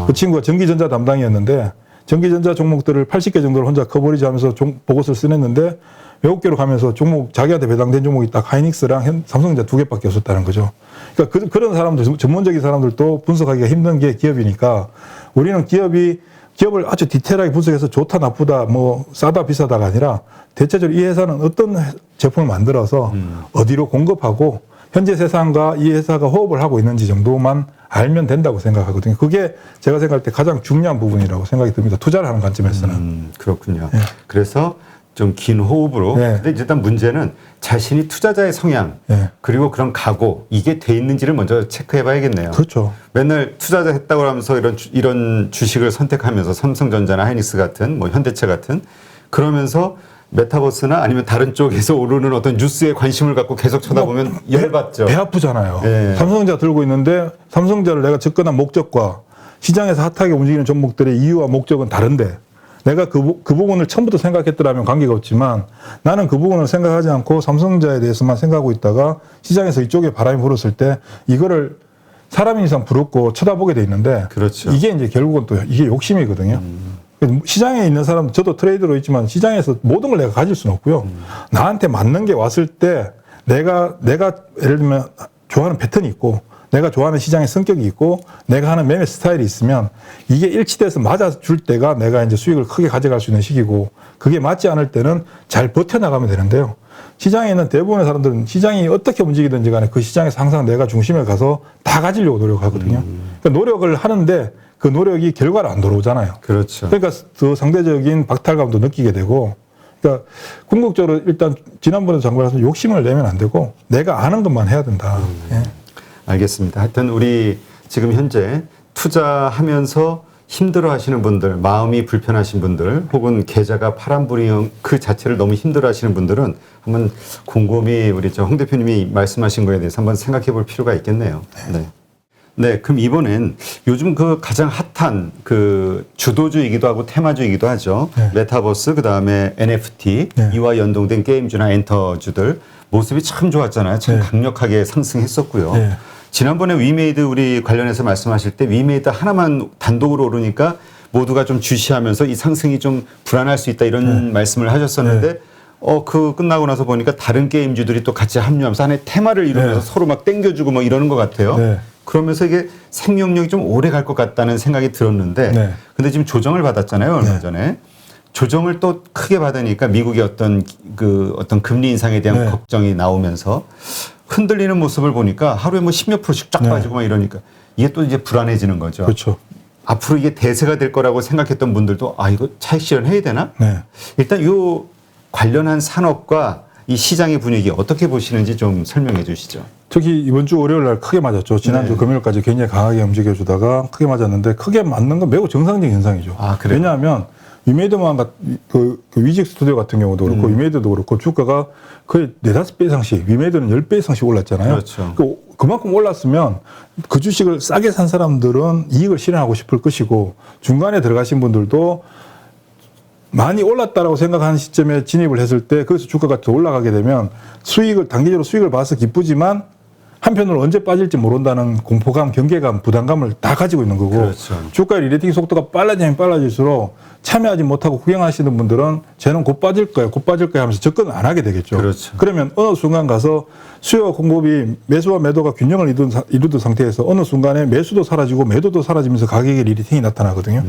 그 친구가 전기전자 담당이었는데 전기전자 종목들을 80개 정도를 혼자 커버리지 하면서 보고서를 써냈는데 외국계로 가면서 자기한테 배당된 종목이 딱 하이닉스랑 삼성전자 2개밖에 없었다는 거죠. 그러니까 그런 사람들, 전문적인 사람들도 분석하기가 힘든 게 기업이니까 우리는 기업이 기업을 아주 디테일하게 분석해서 좋다 나쁘다 뭐 싸다 비싸다가 아니라 대체적으로 이 회사는 어떤 제품을 만들어서 어디로 공급하고 현재 세상과 이 회사가 호흡을 하고 있는지 정도만 알면 된다고 생각하거든요. 그게 제가 생각할 때 가장 중요한 부분이라고 생각이 듭니다. 투자를 하는 관점에서는. 그렇군요. 네. 그래서 좀 긴 호흡으로. 네. 근데 일단 문제는 자신이 투자자의 성향 네. 그리고 그런 각오 이게 돼 있는지를 먼저 체크해봐야겠네요. 그렇죠. 맨날 투자자 했다고 하면서 이런 주식을 선택하면서 삼성전자나 하이닉스 같은 뭐 현대차 같은 그러면서 메타버스나 아니면 다른 쪽에서 오르는 어떤 뉴스에 관심을 갖고 계속 쳐다보면 열받죠. 배 아프잖아요. 네. 삼성전자 들고 있는데 삼성전자를 내가 접근한 목적과 시장에서 핫하게 움직이는 종목들의 이유와 목적은 다른데 내가 그 부분을 처음부터 생각했더라면 관계가 없지만 나는 그 부분을 생각하지 않고 삼성전자에 대해서만 생각하고 있다가 시장에서 이쪽에 바람이 불었을 때 이거를 사람인 이상 부럽고 쳐다보게 돼 있는데 그렇죠. 이게 이제 결국은 또 이게 욕심이거든요. 시장에 있는 사람, 저도 트레이더로 있지만 시장에서 모든 걸 내가 가질 수는 없고요. 나한테 맞는 게 왔을 때 내가 예를 들면 좋아하는 패턴이 있고 내가 좋아하는 시장의 성격이 있고 내가 하는 매매 스타일이 있으면 이게 일치돼서 맞아줄 때가 내가 이제 수익을 크게 가져갈 수 있는 시기고 그게 맞지 않을 때는 잘 버텨나가면 되는데요. 시장에 있는 대부분의 사람들은 시장이 어떻게 움직이든지 간에 그 시장에서 항상 내가 중심에 가서 다 가지려고 노력하거든요. 그러니까 노력을 하는데 그 노력이 결과로 안 돌아오잖아요. 그렇죠. 그러니까 더 상대적인 박탈감도 느끼게 되고 그러니까 궁극적으로 일단 지난번에 장관에서 욕심을 내면 안 되고 내가 아는 것만 해야 된다. 예. 알겠습니다. 하여튼 우리 지금 현재 투자하면서 힘들어 하시는 분들, 마음이 불편하신 분들, 혹은 계좌가 파란불이형 그 자체를 너무 힘들어 하시는 분들은 한번 곰곰이 우리 홍 대표님이 말씀하신 거에 대해서 한번 생각해 볼 필요가 있겠네요. 네. 네, 그럼 이번엔 요즘 그 가장 핫한 그 주도주이기도 하고 테마주이기도 하죠. 네. 메타버스, 그 다음에 NFT, 네. 이와 연동된 게임주나 엔터주들 모습이 참 좋았잖아요. 참 네. 강력하게 상승했었고요. 네. 지난번에 위메이드 우리 관련해서 말씀하실 때 위메이드 하나만 단독으로 오르니까 모두가 좀 주시하면서 이 상승이 좀 불안할 수 있다 이런 말씀을 하셨었는데 그 끝나고 나서 보니까 다른 게임주들이 또 같이 합류하면서 하나의 테마를 이루면서 서로 막 땡겨주고 뭐 이러는 것 같아요. 네. 그러면서 이게 생명력이 좀 오래 갈 것 같다는 생각이 들었는데 네. 근데 지금 조정을 받았잖아요. 얼마 전에. 조정을 또 크게 받으니까 미국의 어떤 금리 인상에 대한 네. 걱정이 나오면서 흔들리는 모습을 보니까 하루에 뭐 10몇 %씩 쫙 네. 빠지고 막 이러니까 이게 또 이제 불안해지는 거죠. 그렇죠. 앞으로 이게 대세가 될 거라고 생각했던 분들도 이거 차익 실현해야 되나? 네. 일단 요 관련한 산업과 이 시장의 분위기 어떻게 보시는지 좀 설명해 주시죠. 특히 이번 주 월요일 날 크게 맞았죠. 지난주 네. 금요일까지 굉장히 강하게 움직여주다가 크게 맞았는데 크게 맞는 건 매우 정상적인 현상이죠. 그래요? 왜냐하면 위메이드만 그 위직 스튜디오 같은 경우도 그렇고 위메이드도 그렇고 주가가 거의 4-5배 이상씩 위메이드는 10배 이상씩 올랐잖아요. 그렇죠. 그만큼 올랐으면 그 주식을 싸게 산 사람들은 이익을 실현하고 싶을 것이고 중간에 들어가신 분들도 많이 올랐다라고 생각하는 시점에 진입을 했을 때 거기서 주가가 더 올라가게 되면 단기적으로 수익을 봐서 기쁘지만 한편으로 언제 빠질지 모른다는 공포감, 경계감, 부담감을 다 가지고 있는 거고 그렇죠. 주가의 리레이팅 속도가 빨라지면 빨라질수록 참여하지 못하고 구경하시는 분들은 쟤는 곧 빠질 거야 하면서 접근을 안 하게 되겠죠. 그렇죠. 그러면 어느 순간 가서 수요와 공급이 매수와 매도가 균형을 이루던 상태에서 어느 순간에 매수도 사라지고 매도도 사라지면서 가격의 리레이팅이 나타나거든요.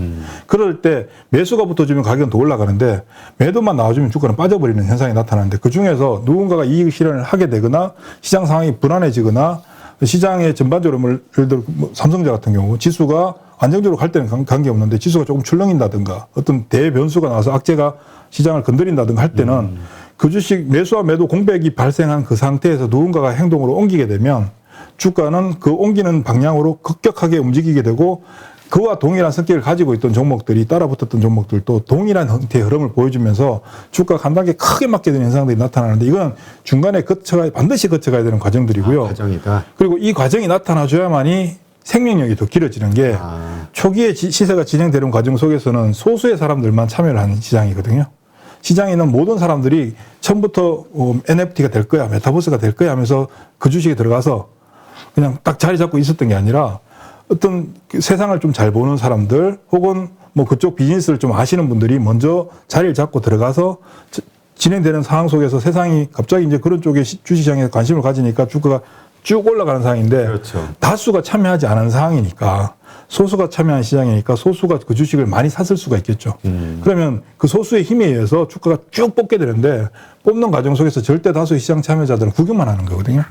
그럴 때 매수가 붙어주면 가격은 더 올라가는데 매도만 나와주면 주가는 빠져버리는 현상이 나타나는데 그중에서 누군가가 이익 실현을 하게 되거나 시장 상황이 불안해지거나 시장의 전반적으로 예를 들어 삼성전자 같은 경우 지수가 안정적으로 갈 때는 관계없는데 지수가 조금 출렁인다든가 어떤 대변수가 나와서 악재가 시장을 건드린다든가 할 때는 그 주식 매수와 매도 공백이 발생한 그 상태에서 누군가가 행동으로 옮기게 되면 주가는 그 옮기는 방향으로 급격하게 움직이게 되고 그와 동일한 성격을 가지고 있던 종목들이 따라붙었던 종목들도 동일한 형태의 흐름을 보여주면서 주가가 한 단계 크게 맞게 되는 현상들이 나타나는데 이건 중간에 반드시 거쳐가야 되는 과정들이고요. 과정이다. 그리고 이 과정이 나타나줘야만이 생명력이 더 길어지는 게 초기에 시세가 진행되는 과정 속에서는 소수의 사람들만 참여를 하는 시장이거든요. 시장에 있는 모든 사람들이 처음부터 NFT가 될 거야, 메타버스가 될 거야 하면서 그 주식에 들어가서 그냥 딱 자리 잡고 있었던 게 아니라 어떤 세상을 좀 잘 보는 사람들 혹은 뭐 그쪽 비즈니스를 좀 아시는 분들이 먼저 자리를 잡고 들어가서 진행되는 상황 속에서 세상이 갑자기 이제 그런 쪽에 주식시장에 관심을 가지니까 주가가 쭉 올라가는 상황인데 그렇죠. 다수가 참여하지 않은 상황이니까 소수가 참여한 시장이니까 소수가 그 주식을 많이 샀을 수가 있겠죠. 그러면 그 소수의 힘에 의해서 주가가 쭉 뽑게 되는데 뽑는 과정 속에서 절대 다수의 시장 참여자들은 구경만 하는 거거든요.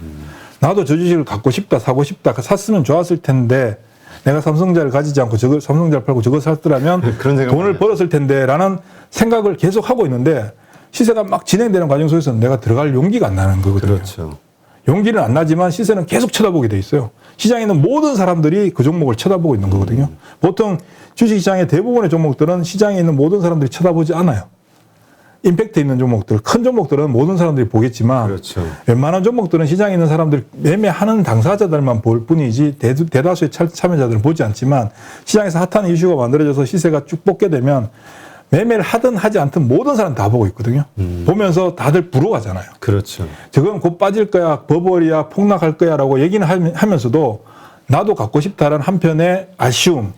나도 저 주식을 갖고 싶다, 사고 싶다, 샀으면 좋았을 텐데 내가 삼성자를 가지지 않고 저걸 삼성자를 팔고 저걸 샀더라면 그런 생각 돈을 벌었을 텐데라는 생각을 계속 하고 있는데 시세가 막 진행되는 과정 속에서 내가 들어갈 용기가 안 나는 거거든요. 그렇죠. 용기는 안 나지만 시세는 계속 쳐다보게 돼 있어요. 시장에 있는 모든 사람들이 그 종목을 쳐다보고 있는 거거든요. 보통 주식시장의 대부분의 종목들은 시장에 있는 모든 사람들이 쳐다보지 않아요. 임팩트 있는 종목들, 큰 종목들은 모든 사람들이 보겠지만 그렇죠. 웬만한 종목들은 시장에 있는 사람들 매매하는 당사자들만 볼 뿐이지 대다수의 참여자들은 보지 않지만 시장에서 핫한 이슈가 만들어져서 시세가 쭉 뽑게 되면 매매를 하든 하지 않든 모든 사람 다 보고 있거든요. 보면서 다들 부러워하잖아요. 그렇죠. 저건 곧 빠질 거야, 버블이야, 폭락할 거야 라고 얘기는 하면서도 나도 갖고 싶다라는 한편의 아쉬움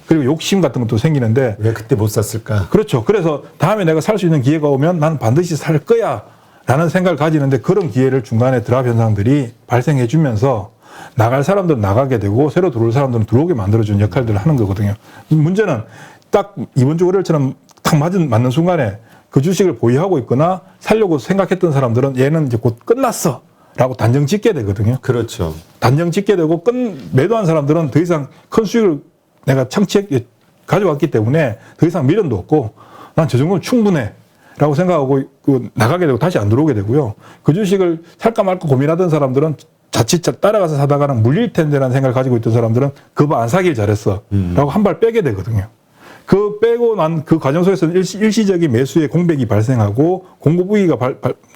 그리고 욕심 같은 것도 생기는데 왜 그때 못 샀을까? 그렇죠. 그래서 다음에 내가 살 수 있는 기회가 오면 나는 반드시 살 거야 라는 생각을 가지는데 그런 기회를 중간에 드랍 현상들이 발생해 주면서 나갈 사람들은 나가게 되고 새로 들어올 사람들은 들어오게 만들어주는 역할들을 하는 거거든요. 문제는 딱 이번 주 월요일처럼 딱 맞는 순간에 그 주식을 보유하고 있거나 살려고 생각했던 사람들은 얘는 이제 곧 끝났어 라고 단정 짓게 되거든요. 그렇죠. 단정 짓게 되고 매도한 사람들은 더 이상 큰 수익을 내가 가져왔기 때문에 더 이상 미련도 없고 난 저 정도는 충분해 라고 생각하고 나가게 되고 다시 안 들어오게 되고요. 그 주식을 살까 말까 고민하던 사람들은 자칫 따라가서 사다가는 물릴 텐데라는 생각을 가지고 있던 사람들은 그거 안 사길 잘했어 라고 한 발 빼게 되거든요. 그 빼고 난 그 과정 속에서는 일시적인 매수의 공백이 발생하고 공급 위기가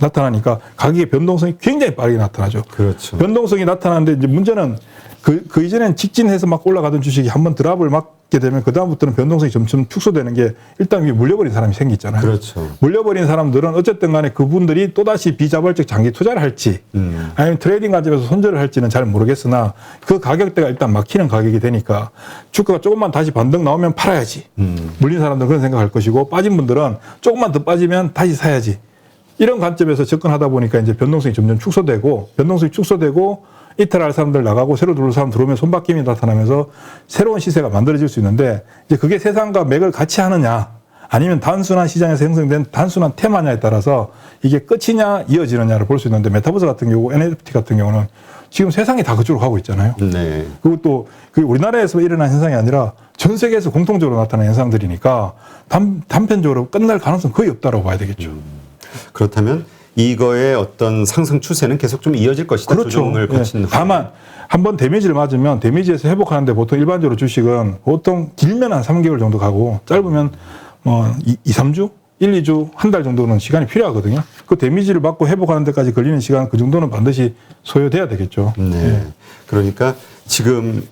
나타나니까 가격의 변동성이 굉장히 빠르게 나타나죠. 그렇죠. 변동성이 나타나는데 이제 문제는 그 이전엔 직진해서 막 올라가던 주식이 한번 드랍을 맞게 되면 그 다음부터는 변동성이 점점 축소되는 게 일단 위에 물려버린 사람이 생기잖아요. 그렇죠. 물려버린 사람들은 어쨌든 간에 그분들이 또다시 비자발적 장기 투자를 할지 아니면 트레이딩 관점에서 손절을 할지는 잘 모르겠으나 그 가격대가 일단 막히는 가격이 되니까 주가가 조금만 다시 반등 나오면 팔아야지. 물린 사람들은 그런 생각할 것이고 빠진 분들은 조금만 더 빠지면 다시 사야지. 이런 관점에서 접근하다 보니까 이제 변동성이 점점 축소되고 이탈할 사람들 나가고 새로 들어올 사람 들어오면 손바뀜이 나타나면서 새로운 시세가 만들어질 수 있는데 이제 그게 세상과 맥을 같이 하느냐 아니면 단순한 시장에서 형성된 단순한 테마냐에 따라서 이게 끝이냐 이어지느냐를 볼 수 있는데 메타버스 같은 경우 NFT 같은 경우는 지금 세상이 다 그쪽으로 가고 있잖아요. 네. 그리고 또 우리나라에서 일어난 현상이 아니라 전 세계에서 공통적으로 나타나는 현상들이니까 단편적으로 끝날 가능성은 거의 없다고 봐야 되겠죠. 그렇다면 이거의 어떤 상승 추세는 계속 좀 이어질 것이다. 그렇죠. 조정을 거친 네. 다만 한번 데미지를 맞으면 데미지에서 회복하는데 보통 일반적으로 주식은 보통 길면 한 3개월 정도 가고 짧으면 2, 3주? 1, 2주, 한 달 정도는 시간이 필요하거든요. 그 데미지를 맞고 회복하는 데까지 걸리는 시간 그 정도는 반드시 소요돼야 되겠죠. 네. 네. 그러니까 지금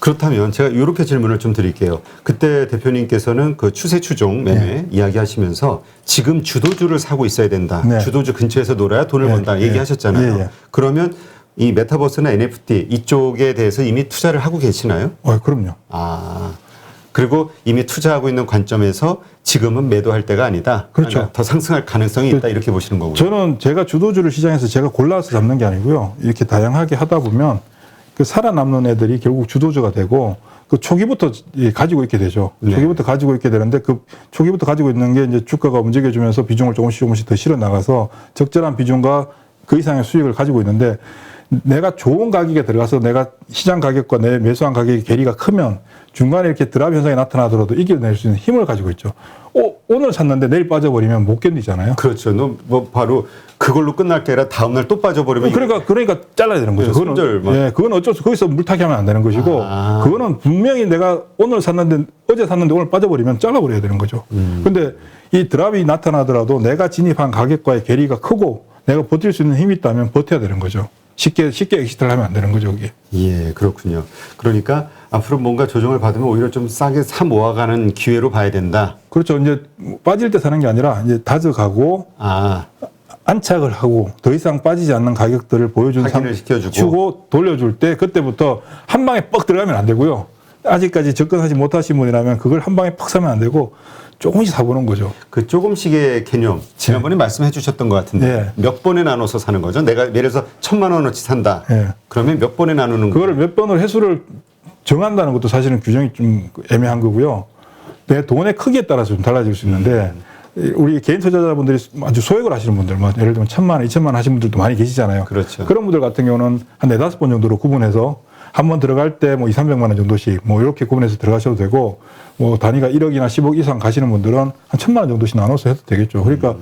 그렇다면 제가 이렇게 질문을 좀 드릴게요. 그때 대표님께서는 그 추세 추종 매매 이야기하시면서 지금 주도주를 사고 있어야 된다. 네. 주도주 근처에서 놀아야 돈을 네. 번다. 네. 얘기하셨잖아요. 네. 그러면 이 메타버스나 NFT 이쪽에 대해서 이미 투자를 하고 계시나요? 그럼요. 아. 그리고 이미 투자하고 있는 관점에서 지금은 매도할 때가 아니다. 그렇죠. 그러니까 더 상승할 가능성이 있다. 이렇게 보시는 거고요. 저는 제가 주도주를 시장에서 제가 골라서 잡는 게 아니고요. 이렇게 다양하게 하다 보면 그 살아남는 애들이 결국 주도주가 되고 그 초기부터 가지고 있게 되죠. 네. 초기부터 가지고 있게 되는데 그 초기부터 가지고 있는 게 이제 주가가 움직여주면서 비중을 조금씩 더 실어 나가서 적절한 비중과 그 이상의 수익을 가지고 있는데 내가 좋은 가격에 들어가서 내가 시장 가격과 내 매수한 가격의 괴리가 크면 중간에 이렇게 드랍 현상이 나타나더라도 이겨낼 수 있는 힘을 가지고 있죠. 오늘 샀는데 내일 빠져버리면 못 견디잖아요. 그렇죠. 뭐 바로 그걸로 끝날 게 아니라 다음날 또 빠져버리면 그러니까 잘라야 되는 거죠. 그건 어쩔 수 거기서 물타기 하면 안 되는 것이고 그거는 분명히 내가 오늘 샀는데 어제 샀는데 오늘 빠져버리면 잘라버려야 되는 거죠. 근데 이 드랍이 나타나더라도 내가 진입한 가격과의 괴리가 크고 내가 버틸 수 있는 힘이 있다면 버텨야 되는 거죠. 쉽게 엑시트를 하면 안 되는 거죠, 그게. 예, 그렇군요. 그러니까 앞으로 뭔가 조정을 받으면 오히려 좀 싸게 사 모아가는 기회로 봐야 된다. 그렇죠. 이제 빠질 때 사는 게 아니라 이제 다져가고 안착을 하고 더 이상 빠지지 않는 가격들을 보여준 확인을 시켜주고 돌려줄 때 그때부터 한 방에 뻑 들어가면 안 되고요. 아직까지 접근하지 못하신 분이라면 그걸 한 방에 퍽 사면 안 되고 조금씩 사보는 거죠. 그 조금씩의 개념 지난번에 말씀해 주셨던 것 같은데 네. 몇 번에 나눠서 사는 거죠? 내가 예를 들어서 1,000만 원어치 산다. 네. 그러면 몇 번에 나누는 그거를 몇 번을 횟수를 정한다는 것도 사실은 규정이 좀 애매한 거고요. 내 돈의 크기에 따라서 좀 달라질 수 있는데 우리 개인 투자자분들이 아주 소액을 하시는 분들, 뭐 예를 들면 1,000만 원, 2,000만 원 하시는 분들도 많이 계시잖아요. 그렇죠. 그런 분들 같은 경우는 한 4-5번 정도로 구분해서 한 번 들어갈 때 뭐 200-300만 원 정도씩 뭐 이렇게 구분해서 들어가셔도 되고 뭐 단위가 1억이나 10억 이상 가시는 분들은 한 1,000만 원 정도씩 나눠서 해도 되겠죠. 그러니까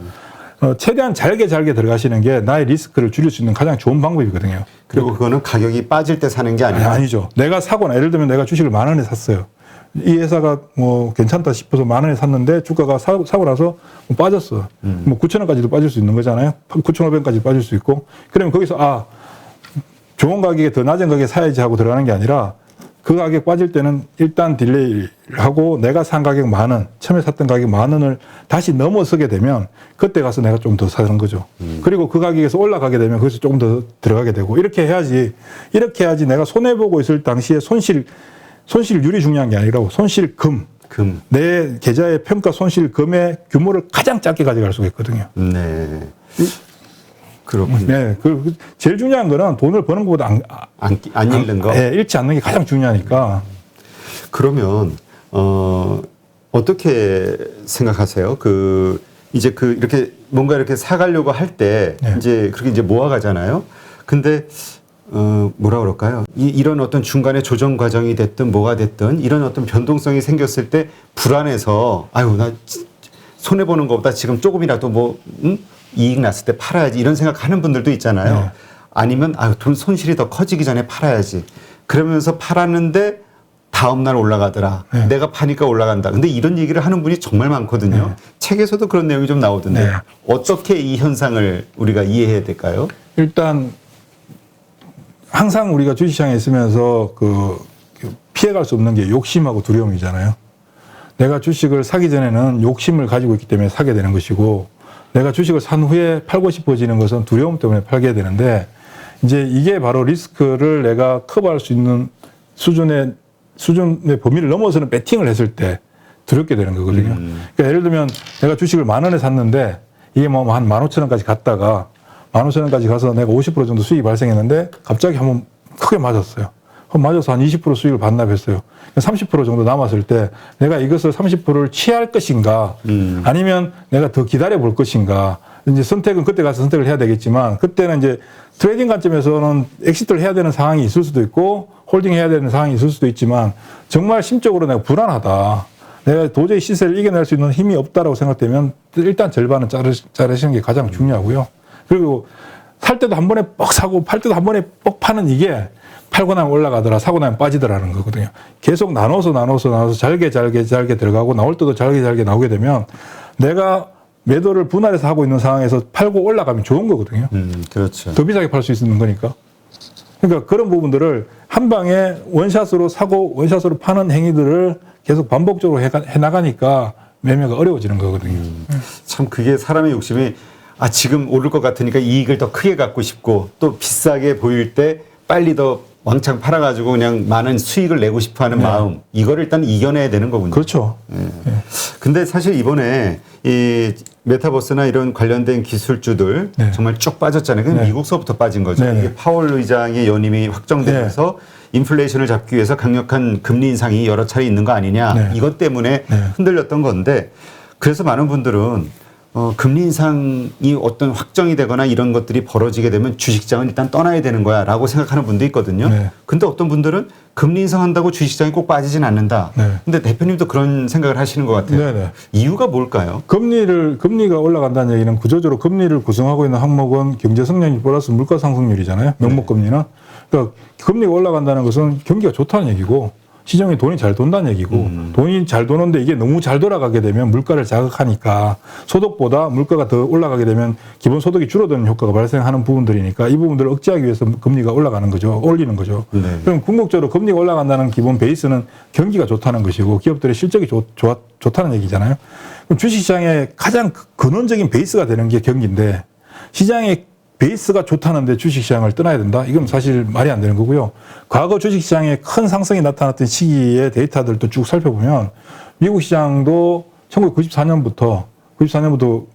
최대한 잘게 들어가시는 게 나의 리스크를 줄일 수 있는 가장 좋은 방법이거든요. 그리고 그거는 가격이 빠질 때 사는 게 아니라 아니죠. 내가 사거나 예를 들면 내가 주식을 10,000원에 샀어요. 이 회사가 뭐 괜찮다 싶어서 10,000원에 샀는데 주가가 사고 나서 뭐 빠졌어. 뭐 9,000원까지도 빠질 수 있는 거잖아요. 9,500원까지 빠질 수 있고. 그러면 거기서 좋은 가격에 더 낮은 가격에 사야지 하고 들어가는 게 아니라 그 가격 빠질 때는 일단 딜레이를 하고 내가 산 가격 10,000원, 처음에 샀던 가격 10,000원을 다시 넘어서게 되면 그때 가서 내가 좀 더 사는 거죠. 그리고 그 가격에서 올라가게 되면 거기서 조금 더 들어가게 되고 이렇게 해야지 내가 손해보고 있을 당시에 손실률이 중요한 게 아니라고 손실금. 내 계좌의 평가 손실금의 규모를 가장 작게 가져갈 수가 있거든요. 네. 그렇군요. 네. 제일 중요한 거는 돈을 버는 것보다 안 잃는 거. 네, 잃지 않는 게 가장 중요하니까. 그러면 어떻게 생각하세요? 이렇게 뭔가 이렇게 사가려고 할 때 네. 이제 그렇게 이제 모아가잖아요. 근데 뭐라 그럴까요? 이런 어떤 중간에 조정 과정이 됐든 뭐가 됐든 이런 어떤 변동성이 생겼을 때 불안해서 나 손해 보는 것보다 지금 조금이라도 이익 났을 때 팔아야지 이런 생각하는 분들도 있잖아요. 네. 아니면 돈 손실이 더 커지기 전에 팔아야지. 그러면서 팔았는데 다음 날 올라가더라. 네. 내가 파니까 올라간다. 근데 이런 얘기를 하는 분이 정말 많거든요. 네. 책에서도 그런 내용이 좀 나오던데 네. 어떻게 이 현상을 우리가 이해해야 될까요? 일단 항상 우리가 주식시장에 있으면서 피해갈 수 없는 게 욕심하고 두려움이잖아요. 내가 주식을 사기 전에는 욕심을 가지고 있기 때문에 사게 되는 것이고 내가 주식을 산 후에 팔고 싶어지는 것은 두려움 때문에 팔게 되는데 이제 이게 바로 리스크를 내가 커버할 수 있는 수준의 범위를 넘어서는 배팅을 했을 때 두렵게 되는 거거든요. 그러니까 예를 들면 내가 주식을 10,000원에 샀는데 이게 뭐 한 15,000원까지 갔다가 15,000원까지 가서 내가 50% 정도 수익이 발생했는데 갑자기 한번 크게 맞았어요. 맞아서 한 20% 수익을 반납했어요. 30% 정도 남았을 때 내가 이것을 30%를 취할 것인가 아니면 내가 더 기다려 볼 것인가 이제 선택은 그때 가서 선택을 해야 되겠지만 그때는 이제 트레이딩 관점에서는 엑시트를 해야 되는 상황이 있을 수도 있고 홀딩 해야 되는 상황이 있을 수도 있지만 정말 심적으로 내가 불안하다. 내가 도저히 시세를 이겨낼 수 있는 힘이 없다라고 생각되면 일단 절반은 자르시는 게 가장 중요하고요. 그리고 살 때도 한 번에 뻑 사고 팔 때도 한 번에 뻑 파는 이게 팔고 나면 올라가더라 사고 나면 빠지더라는 거거든요. 계속 나눠서 잘게 들어가고 나올 때도 잘게 나오게 되면 내가 매도를 분할해서 하고 있는 상황에서 팔고 올라가면 좋은 거거든요. 그렇죠. 더 비싸게 팔 수 있는 거니까. 그러니까 그런 부분들을 한 방에 원샷으로 사고 원샷으로 파는 행위들을 계속 반복적으로 해나가니까 매매가 어려워지는 거거든요. 참 그게 사람의 욕심이 지금 오를 것 같으니까 이익을 더 크게 갖고 싶고 또 비싸게 보일 때 빨리 더 왕창 팔아가지고 그냥 많은 수익을 내고 싶어하는 마음 이거를 일단 이겨내야 되는 거군요. 그렇죠. 근데 사실 이번에 이 메타버스나 이런 관련된 기술주들 정말 쭉 빠졌잖아요. 그냥 미국서부터 빠진 거죠. 이게 파월 의장의 연임이 확정되면서 인플레이션을 잡기 위해서 강력한 금리 인상이 여러 차례 있는 거 아니냐 이것 때문에 흔들렸던 건데 그래서 많은 분들은 금리 인상이 어떤 확정이 되거나 이런 것들이 벌어지게 되면 주식시장은 일단 떠나야 되는 거야 라고 생각하는 분도 있거든요. 근데 어떤 분들은 금리 인상한다고 주식시장이 꼭 빠지진 않는다. 근데 대표님도 그런 생각을 하시는 것 같아요. 이유가 뭘까요? 금리가 올라간다는 얘기는 구조적으로 금리를 구성하고 있는 항목은 경제 성장률 플러스 물가 상승률이잖아요. 명목 금리는. 그러니까 금리가 올라간다는 것은 경기가 좋다는 얘기고 시장에 돈이 잘 돈다는 얘기고 돈이 잘 도는데 이게 너무 잘 돌아가게 되면 물가를 자극하니까 소득보다 물가가 더 올라가게 되면 기본소득이 줄어드는 효과가 발생하는 부분들이니까 이 부분들을 억제하기 위해서 금리가 올라가는 거죠. 올리는 거죠. 그럼 궁극적으로 금리가 올라간다는 기본 베이스는 경기가 좋다는 것이고 기업들의 실적이 좋다는 얘기잖아요. 그럼 주식시장의 가장 근원적인 베이스가 되는 게 경기인데 시장의 베이스가 좋다는데 주식시장을 떠나야 된다? 이건 사실 말이 안 되는 거고요. 과거 주식시장에 큰 상승이 나타났던 시기의 데이터들도 쭉 살펴보면 미국 시장도 1994년부터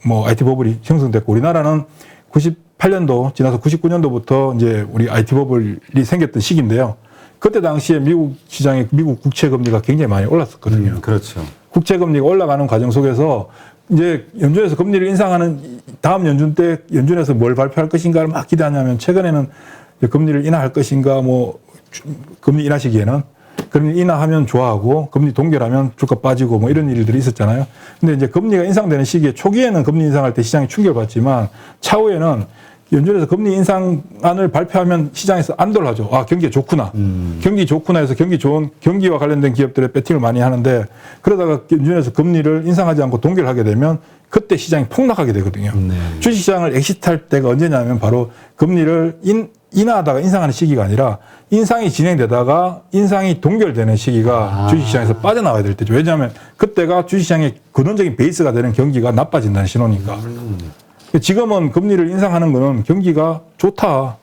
뭐 IT 버블이 형성됐고 우리나라는 98년도 지나서 99년도부터 이제 우리 IT 버블이 생겼던 시기인데요. 그때 당시에 미국 시장에 미국 국채 금리가 굉장히 많이 올랐었거든요. 그렇죠. 국채 금리가 올라가는 과정 속에서 이제 연준에서 금리를 인상하는 다음 연준 때 연준에서 뭘 발표할 것인가를 막 기대하냐면 최근에는 금리를 인하할 것인가 뭐 금리 인하 시기에는 금리 인하하면 좋아하고 금리 동결하면 주가 빠지고 뭐 이런 일들이 있었잖아요. 근데 이제 금리가 인상되는 시기에 초기에는 금리 인상할 때 시장이 충격을 받지만 차후에는 연준에서 금리 인상안을 발표하면 시장에서 안도를 하죠. 아, 경기가 좋구나. 경기 좋구나 해서 경기와 관련된 기업들의 배팅을 많이 하는데 그러다가 연준에서 금리를 인상하지 않고 동결하게 되면 그때 시장이 폭락하게 되거든요. 네. 주식시장을 엑시트할 때가 언제냐면 바로 금리를 인하하다가 인상하는 시기가 아니라 인상이 진행되다가 인상이 동결되는 시기가 주식시장에서 빠져나와야 될 때죠. 왜냐하면 그때가 주식시장의 근원적인 베이스가 되는 경기가 나빠진다는 신호니까. 지금은 금리를 인상하는 거는 경기가 좋다.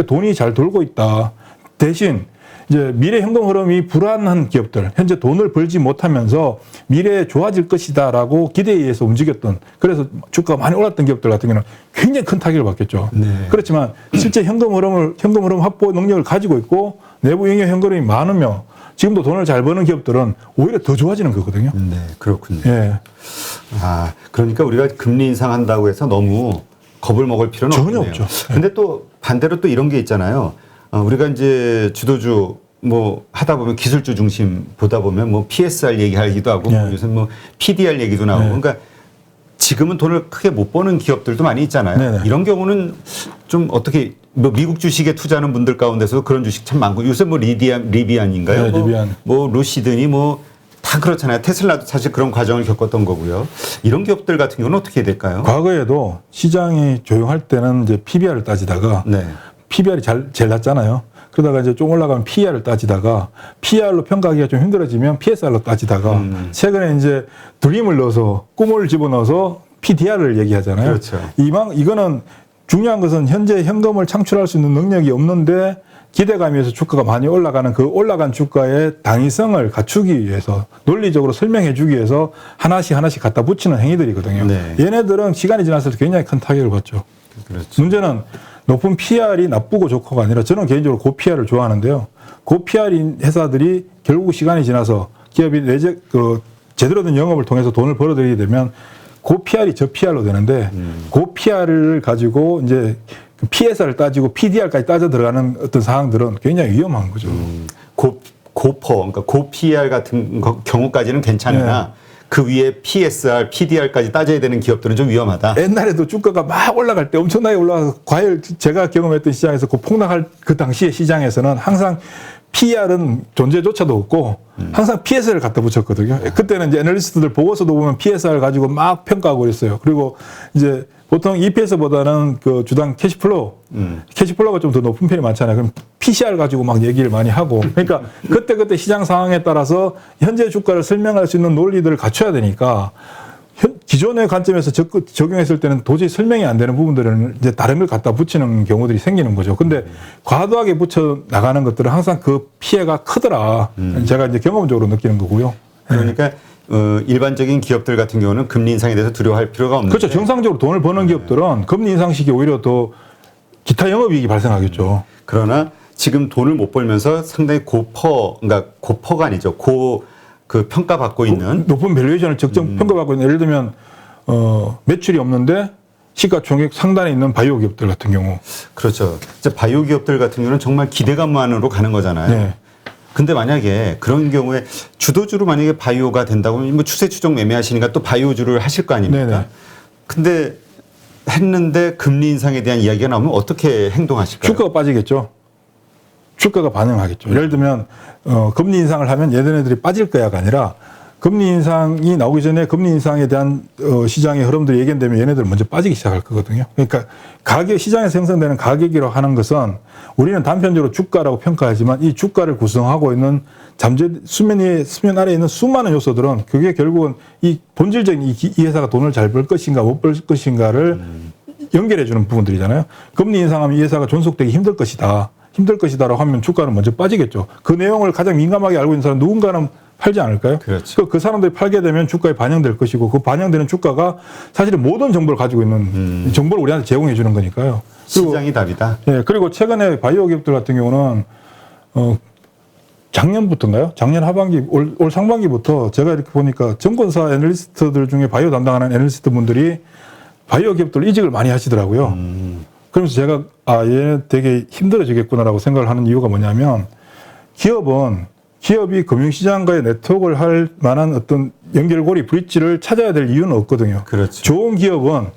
돈이 잘 돌고 있다. 대신 이제 미래 현금 흐름이 불안한 기업들, 현재 돈을 벌지 못하면서 미래에 좋아질 것이다라고 기대에 의해서 움직였던, 그래서 주가가 많이 올랐던 기업들 같은 경우는 굉장히 큰 타격을 받겠죠. 네. 그렇지만 실제 현금 흐름 확보 능력을 가지고 있고 내부 영역 현금이 많으며 지금도 돈을 잘 버는 기업들은 오히려 더 좋아지는 거거든요. 네, 그렇군요. 예. 아, 그러니까 우리가 금리 인상한다고 해서 너무 겁을 먹을 필요는 전혀 없네요. 없죠. 근데 또 반대로 또 이런 게 있잖아요. 우리가 이제 주도주 뭐 하다 보면 기술주 중심 보다 보면 뭐 PSR 얘기하기도 하고 예. 요새 뭐 PDR 얘기도 나오고 예. 그러니까 지금은 돈을 크게 못 버는 기업들도 많이 있잖아요. 네네. 이런 경우는 좀 어떻게 뭐 미국 주식에 투자하는 분들 가운데서 그런 주식 참 많고 요새 뭐 리비안인가요? 네, 리비안. 뭐 루시드니 뭐 다 그렇잖아요. 테슬라도 사실 그런 과정을 겪었던 거고요. 이런 기업들 같은 경우는 어떻게 해야 될까요? 과거에도 시장이 조용할 때는 이제 PBR을 따지다가 네. PBR이 제일 낮잖아요. 그러다가 이제 좀 올라가면 PER을 따지다가 PER로 평가하기가 좀 힘들어지면 PSR로 따지다가 최근에 이제 드림을 넣어서 꿈을 집어넣어서 PDR을 얘기하잖아요. 그렇죠. 이거는 중요한 것은 현재 현금을 창출할 수 있는 능력이 없는데 기대감에서 주가가 많이 올라가는 그 올라간 주가의 당위성을 갖추기 위해서 논리적으로 설명해 주기 위해서 하나씩 갖다 붙이는 행위들이거든요. 네. 얘네들은 시간이 지났을 때 굉장히 큰 타격을 받죠. 그렇죠. 문제는 높은 PR이 나쁘고 좋고가 아니라 저는 개인적으로 고PR을 좋아하는데요. 고PR인 회사들이 결국 시간이 지나서 기업이 제대로 된 영업을 통해서 돈을 벌어들이게 되면 고PR이 저PR로 되는데 고PR을 가지고 이제 PSR을 따지고 PDR까지 따져 들어가는 어떤 상황들은 굉장히 위험한 거죠. 고퍼, 그러니까 고PR 같은 경우까지는 괜찮으나 네. 그 위에 PSR, PDR까지 따져야 되는 기업들은 좀 위험하다. 옛날에도 주가가 막 올라갈 때 엄청나게 올라가서 과열 제가 경험했던 시장에서 그 폭락할 그 당시의 시장에서는 항상 PR은 존재조차도 없고 항상 PSR을 갖다 붙였거든요. 그때는 이제 애널리스트들 보고서도 보면 PSR 가지고 막 평가하고 그랬어요. 그리고 이제 보통 EPS보다는 그 주당 캐시플로우가 좀 더 높은 편이 많잖아요. 그럼 PCR 가지고 막 얘기를 많이 하고. 그러니까 그때 시장 상황에 따라서 현재 주가를 설명할 수 있는 논리들을 갖춰야 되니까 기존의 관점에서 적용했을 때는 도저히 설명이 안 되는 부분들은 이제 다른 걸 갖다 붙이는 경우들이 생기는 거죠. 근데 과도하게 붙여 나가는 것들은 항상 그 피해가 크더라. 제가 이제 경험적으로 느끼는 거고요. 그러니까 일반적인 기업들 같은 경우는 금리 인상에 대해서 두려워할 필요가 없는데. 그렇죠. 정상적으로 돈을 버는 기업들은 금리 인상 시기에 오히려 더 기타 영업이익이 발생하겠죠. 그러나 지금 돈을 못 벌면서 상당히 그러니까 고퍼가 아니죠. 그 평가받고 있는 높은 밸류에이션을 적정 평가받고 있는 예를 들면 매출이 없는데 시가총액 상단에 있는 바이오 기업들 같은 경우. 그렇죠. 이제 바이오 기업들 같은 경우는 정말 기대감만으로 가는 거잖아요. 네. 근데 만약에 그런 경우에 주도주로 만약에 바이오가 된다고 하면 뭐 추세 추종 매매하시니까 또 바이오주를 하실 거 아닙니까? 네네. 근데 했는데 금리 인상에 대한 이야기가 나오면 어떻게 행동하실까요? 주가가 빠지겠죠. 주가가 반응하겠죠. 예를 들면 금리 인상을 하면 얘네들이 빠질 거야가 아니라 금리 인상이 나오기 전에 금리 인상에 대한 시장의 흐름들이 예견되면 얘네들은 먼저 빠지기 시작할 거거든요. 그러니까 시장에서 형성되는 가격이라고 하는 것은 우리는 단편적으로 주가라고 평가하지만 이 주가를 구성하고 있는 수면 아래에 있는 수많은 요소들은 그게 결국은 이 본질적인 이 회사가 돈을 잘 벌 것인가 못 벌 것인가를 연결해 주는 부분들이잖아요. 금리 인상하면 이 회사가 존속되기 힘들 것이다라고 하면 주가는 먼저 빠지겠죠. 그 내용을 가장 민감하게 알고 있는 사람 누군가는 팔지 않을까요? 그렇죠. 그 사람들이 팔게 되면 주가에 반영될 것이고 그 반영되는 주가가 사실은 모든 정보를 가지고 있는 정보를 우리한테 제공해 주는 거니까요. 그리고, 시장이 답이다. 예, 그리고 최근에 바이오 기업들 같은 경우는 작년부터인가요? 작년 하반기, 올 상반기부터 제가 이렇게 보니까 증권사 애널리스트들 중에 바이오 담당하는 애널리스트 분들이 바이오 기업들 이직을 많이 하시더라고요. 그러면서 제가 얘 되게 힘들어지겠구나라고 생각을 하는 이유가 뭐냐면 기업이 금융시장과의 네트워크를 할 만한 어떤 연결고리 브릿지를 찾아야 될 이유는 없거든요. 그렇죠. 좋은 기업은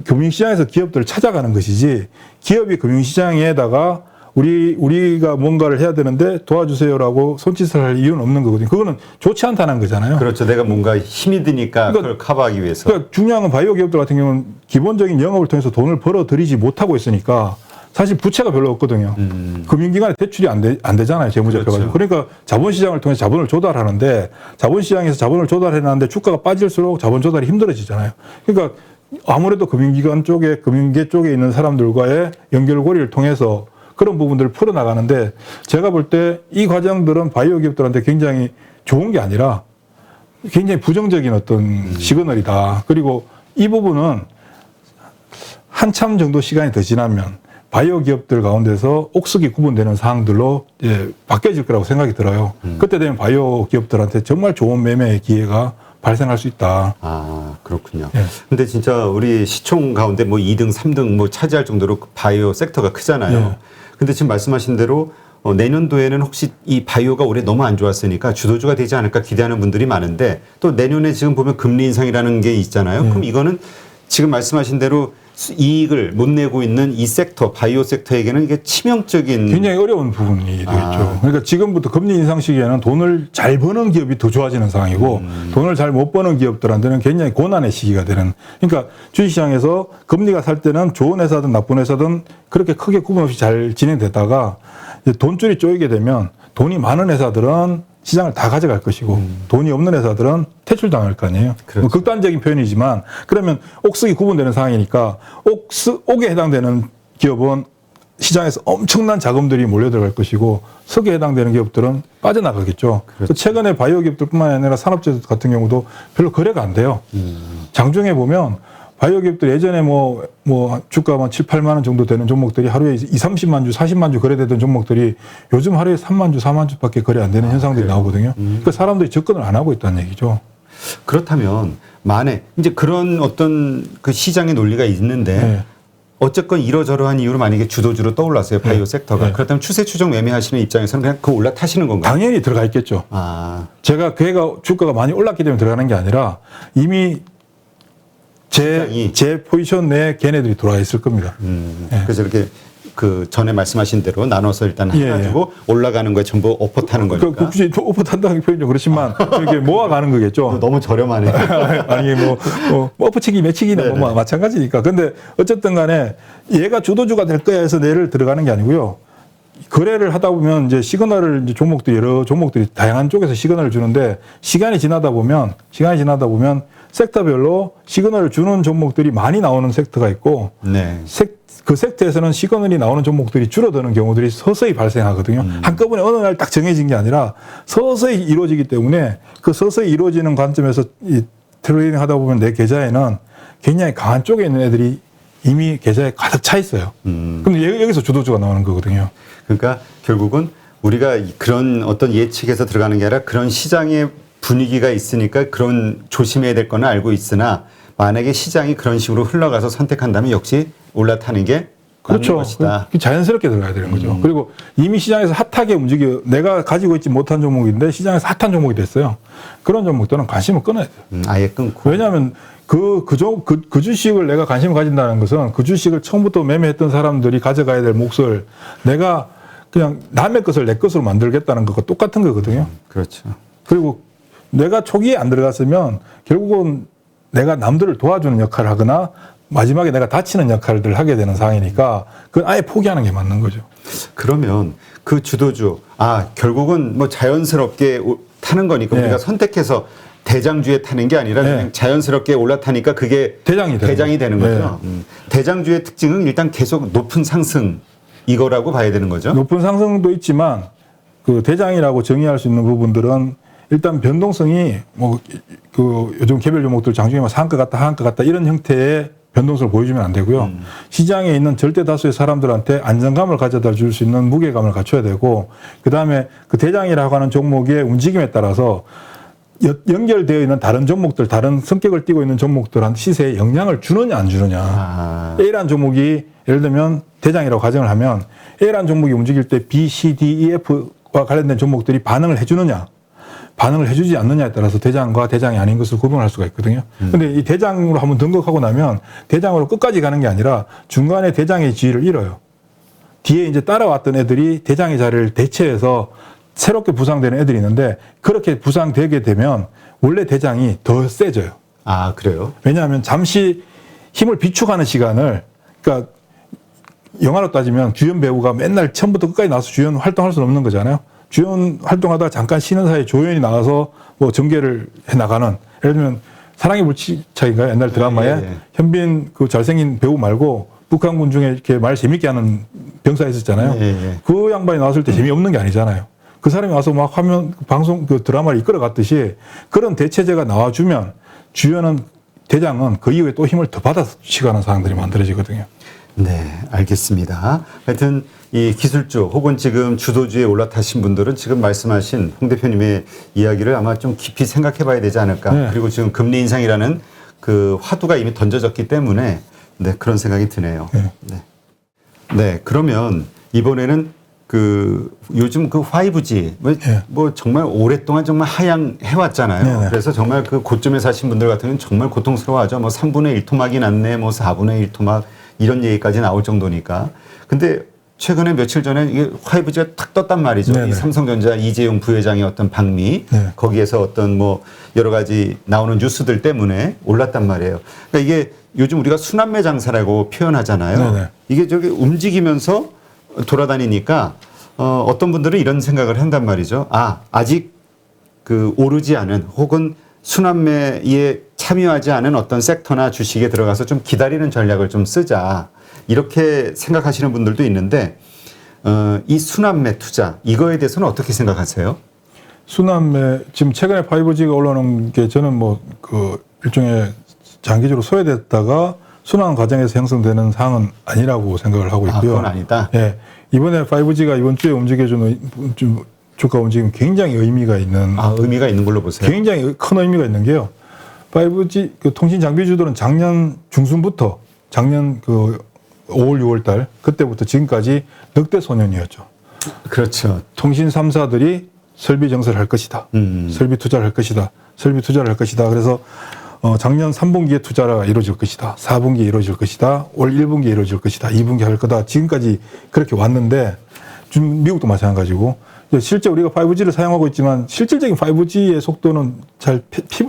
금융시장에서 기업들을 찾아가는 것이지 기업이 금융시장에다가 우리가 뭔가를 해야 되는데 도와주세요라고 손짓을 할 이유는 없는 거거든요. 그거는 좋지 않다는 거잖아요. 그렇죠. 내가 뭔가 힘이 드니까 그걸 커버하기 위해서. 그러니까 중요한 건 바이오 기업들 같은 경우는 기본적인 영업을 통해서 돈을 벌어들이지 못하고 있으니까 사실 부채가 별로 없거든요. 금융기관에 대출이 안 되잖아요. 재무제표가. 그렇죠. 그러니까 자본시장을 통해서 자본을 조달하는데 자본시장에서 자본을 조달해놨는데 주가가 빠질수록 자본 조달이 힘들어지잖아요. 그러니까 아무래도 금융기관 쪽에 금융계 쪽에 있는 사람들과의 연결고리를 통해서 그런 부분들을 풀어나가는데 제가 볼 때 이 과정들은 바이오 기업들한테 굉장히 좋은 게 아니라 굉장히 부정적인 어떤 시그널이다. 그리고 이 부분은 한참 정도 시간이 더 지나면 바이오 기업들 가운데서 옥석이 구분되는 사항들로 바뀌어질 거라고 생각이 들어요. 그때 되면 바이오 기업들한테 정말 좋은 매매의 기회가 발생할 수 있다. 아, 그렇군요. 예. 근데 진짜 우리 시총 가운데 뭐 2등, 3등 뭐 차지할 정도로 바이오 섹터가 크잖아요. 예. 근데 지금 말씀하신 대로 내년도에는 혹시 이 바이오가 올해 너무 안 좋았으니까 주도주가 되지 않을까 기대하는 분들이 많은데 또 내년에 지금 보면 금리 인상이라는 게 있잖아요. 그럼 이거는 지금 말씀하신 대로 이익을 못 내고 있는 이 섹터, 바이오 섹터에게는 이게 치명적인 굉장히 어려운 부분이 되겠죠. 그러니까 지금부터 금리 인상 시기에는 돈을 잘 버는 기업이 더 좋아지는 상황이고 돈을 잘 못 버는 기업들한테는 굉장히 고난의 시기가 되는. 그러니까 주식시장에서 금리가 살 때는 좋은 회사든 나쁜 회사든 그렇게 크게 구분 없이 잘 진행되다가 이제 돈줄이 쪼이게 되면 돈이 많은 회사들은 시장을 다 가져갈 것이고 돈이 없는 회사들은 퇴출당할 거 아니에요. 그렇죠. 뭐 극단적인 표현이지만 그러면 옥석이 구분되는 상황이니까 옥에 해당되는 기업은 시장에서 엄청난 자금들이 몰려들어갈 것이고 석에 해당되는 기업들은 빠져나가겠죠. 그렇죠. 최근에 바이오 기업들뿐만 아니라 산업재해 같은 경우도 별로 거래가 안 돼요. 장중에 보면 바이오 기업들 예전에 뭐 주가만 7, 8만 원 정도 되는 종목들이 하루에 2, 30만 주, 40만 주 거래되던 종목들이 요즘 하루에 3만 주, 4만 주밖에 거래 안 되는 현상들이 그래요? 나오거든요. 그러니까 사람들이 접근을 안 하고 있다는 얘기죠. 그렇다면 만에 이제 그런 어떤 그 시장의 논리가 있는데 네. 어쨌건 이러저러한 이유로 만약에 주도주로 떠올랐어요. 바이오 섹터가. 네. 그렇다면 추세 추종 매매하시는 입장에서는 그냥 그 올라타시는 건가요? 당연히 들어가 있겠죠. 아, 제가 주가가 많이 올랐기 때문에 들어가는 게 아니라 이미 제 포지션 내에 걔네들이 들어와 있을 겁니다. 예. 그래서 이렇게 그 전에 말씀하신 대로 나눠서 일단 예, 해가지고 올라가는 거에 전부 오퍼 타는 거니까. 굳이 오퍼 탄다는 표현이 좀 그렇지만 이렇게 모아가는 거겠죠. 너무 저렴하네. 아니 뭐 오퍼치기 매치기는 뭐 마찬가지니까. 근데 어쨌든 간에 얘가 주도주가 될 거야 해서 내를 들어가는 게 아니고요. 거래를 하다 보면 이제 시그널을 이제 여러 종목들이 다양한 쪽에서 시그널을 주는데 시간이 지나다 보면 섹터별로 시그널을 주는 종목들이 많이 나오는 섹터가 있고 네. 그 섹터에서는 시그널이 나오는 종목들이 줄어드는 경우들이 서서히 발생하거든요. 한꺼번에 어느 날 딱 정해진 게 아니라 서서히 이루어지기 때문에 그 서서히 이루어지는 관점에서 이 트레이딩 하다 보면 내 계좌에는 굉장히 강한 쪽에 있는 애들이 이미 계좌에 가득 차 있어요. 그럼 여기서 주도주가 나오는 거거든요. 그러니까 결국은 우리가 그런 어떤 예측에서 들어가는 게 아니라 그런 시장의 분위기가 있으니까 그런 조심해야 될 거는 알고 있으나 만약에 시장이 그런 식으로 흘러가서 선택한다면 역시 올라타는 게 그렇죠. 것이다. 자연스럽게 들어가야 되는 거죠. 그리고 이미 시장에서 핫하게 내가 가지고 있지 못한 종목인데 시장에서 핫한 종목이 됐어요. 그런 종목들은 관심을 끊어야 돼요. 아예 끊고. 왜냐하면 그 주식을 내가 관심을 가진다는 것은 그 주식을 처음부터 매매했던 사람들이 가져가야 될 몫을 내가 그냥 남의 것을 내 것으로 만들겠다는 것과 똑같은 거거든요. 그렇죠. 그리고 내가 초기에 안 들어갔으면 결국은 내가 남들을 도와주는 역할을 하거나 마지막에 내가 다치는 역할들을 하게 되는 상황이니까 그건 아예 포기하는 게 맞는 거죠. 그러면 그 주도주, 결국은 뭐 자연스럽게 타는 거니까 네. 우리가 선택해서 대장주에 타는 게 아니라 그냥 자연스럽게 올라타니까 그게 대장이 되는 거죠. 대장주의 특징은 일단 계속 높은 상승 이거라고 봐야 되는 거죠. 높은 상승도 있지만 그 대장이라고 정의할 수 있는 부분들은 일단 변동성이 뭐 그 요즘 개별 종목들 장중에 막 상한가 같다 하한가 같다 이런 형태의 변동성을 보여주면 안 되고요. 시장에 있는 절대 다수의 사람들한테 안정감을 가져다 줄 수 있는 무게감을 갖춰야 되고, 그 다음에 그 대장이라고 하는 종목의 움직임에 따라서 연결되어 있는 다른 종목들, 다른 성격을 띠고 있는 종목들한테 시세에 영향을 주느냐 안 주느냐. A라는 종목이 예를 들면 대장이라고 가정을 하면 A라는 종목이 움직일 때 B, C, D, E, F와 관련된 종목들이 반응을 해주느냐, 반응을 해주지 않느냐에 따라서 대장과 대장이 아닌 것을 구분할 수가 있거든요. 근데 이 대장으로 한번 등극하고 나면 대장으로 끝까지 가는 게 아니라 중간에 대장의 지위를 잃어요. 뒤에 이제 따라왔던 애들이 대장의 자리를 대체해서 새롭게 부상되는 애들이 있는데, 그렇게 부상되게 되면 원래 대장이 더 세져요. 아, 그래요? 왜냐하면 잠시 힘을 비축하는 시간을, 그러니까 영화로 따지면 주연 배우가 맨날 처음부터 끝까지 나와서 주연 활동할 수는 없는 거잖아요. 주연 활동하다가 잠깐 쉬는 사이에 조연이 나와서 뭐 전개를 해 나가는, 예를 들면 사랑의 불시착인가요? 옛날 드라마에 현빈 그 잘생긴 배우 말고 북한군 중에 이렇게 말 재밌게 하는 병사 있었잖아요. 그 양반이 나왔을 때 재미없는 게 아니잖아요. 그 사람이 와서 막 화면, 방송, 그 드라마를 이끌어 갔듯이 그런 대체제가 나와주면 주연은, 대장은 그 이후에 또 힘을 더 받아서 취하는 상황들이 만들어지거든요. 네, 알겠습니다. 하여튼 이 기술주 혹은 지금 주도주에 올라타신 분들은 지금 말씀하신 홍 대표님의 이야기를 아마 좀 깊이 생각해 봐야 되지 않을까. 네. 그리고 지금 금리 인상이라는 그 화두가 이미 던져졌기 때문에 네, 그런 생각이 드네요. 네. 네, 그러면 이번에는 그 요즘 그 5G 뭐 정말 오랫동안 정말 하향해왔잖아요. 네네. 그래서 정말 그 고점에 사신 분들 같은 경우는 정말 고통스러워하죠. 뭐 3분의 1 토막이 났네, 뭐 4분의 1 토막 이런 얘기까지 나올 정도니까. 근데 최근에 며칠 전에 이게 5G가 탁 떴단 말이죠. 네네. 이 삼성전자 이재용 부회장의 어떤 방미, 네. 거기에서 어떤 뭐 여러 가지 나오는 뉴스들 때문에 올랐단 말이에요. 그러니까 이게 요즘 우리가 순환매 장사라고 표현하잖아요. 네네. 이게 저기 움직이면서 돌아다니니까 어떤 분들은 이런 생각을 한단 말이죠. 아, 아직 그 오르지 않은 혹은 순환매에 참여하지 않은 어떤 섹터나 주식에 들어가서 좀 기다리는 전략을 좀 쓰자. 이렇게 생각하시는 분들도 있는데 이 순환매 투자 이거에 대해서는 어떻게 생각하세요? 순환매, 지금 최근에 5G가 올라오는 게 저는 뭐 그 일종의 장기적으로 소외됐다가 순환 과정에서 형성되는 사항은 아니라고 생각을 하고 있고요. 그건 아니다. 예. 이번에 5G가 이번 주에 움직여주는 좀 주가 움직임 굉장히 의미가 있는. 의미가 있는 걸로 보세요. 굉장히 큰 의미가 있는 게요. 5G 그 통신 장비주들은 작년 중순부터 작년 그 5월, 6월 달 그때부터 지금까지 늑대 소년이었죠. 그렇죠. 통신 3사들이 설비 증설을 할 것이다. 설비 투자를 할 것이다. 설비 투자를 할 것이다. 그래서 작년 3분기에 투자가 이루어질 것이다. 4분기에 이루어질 것이다. 올 1분기에 이루어질 것이다. 2분기에 할 거다. 지금까지 그렇게 왔는데 지금 미국도 마찬가지고 실제 우리가 5G를 사용하고 있지만 실질적인 5G의 속도는 잘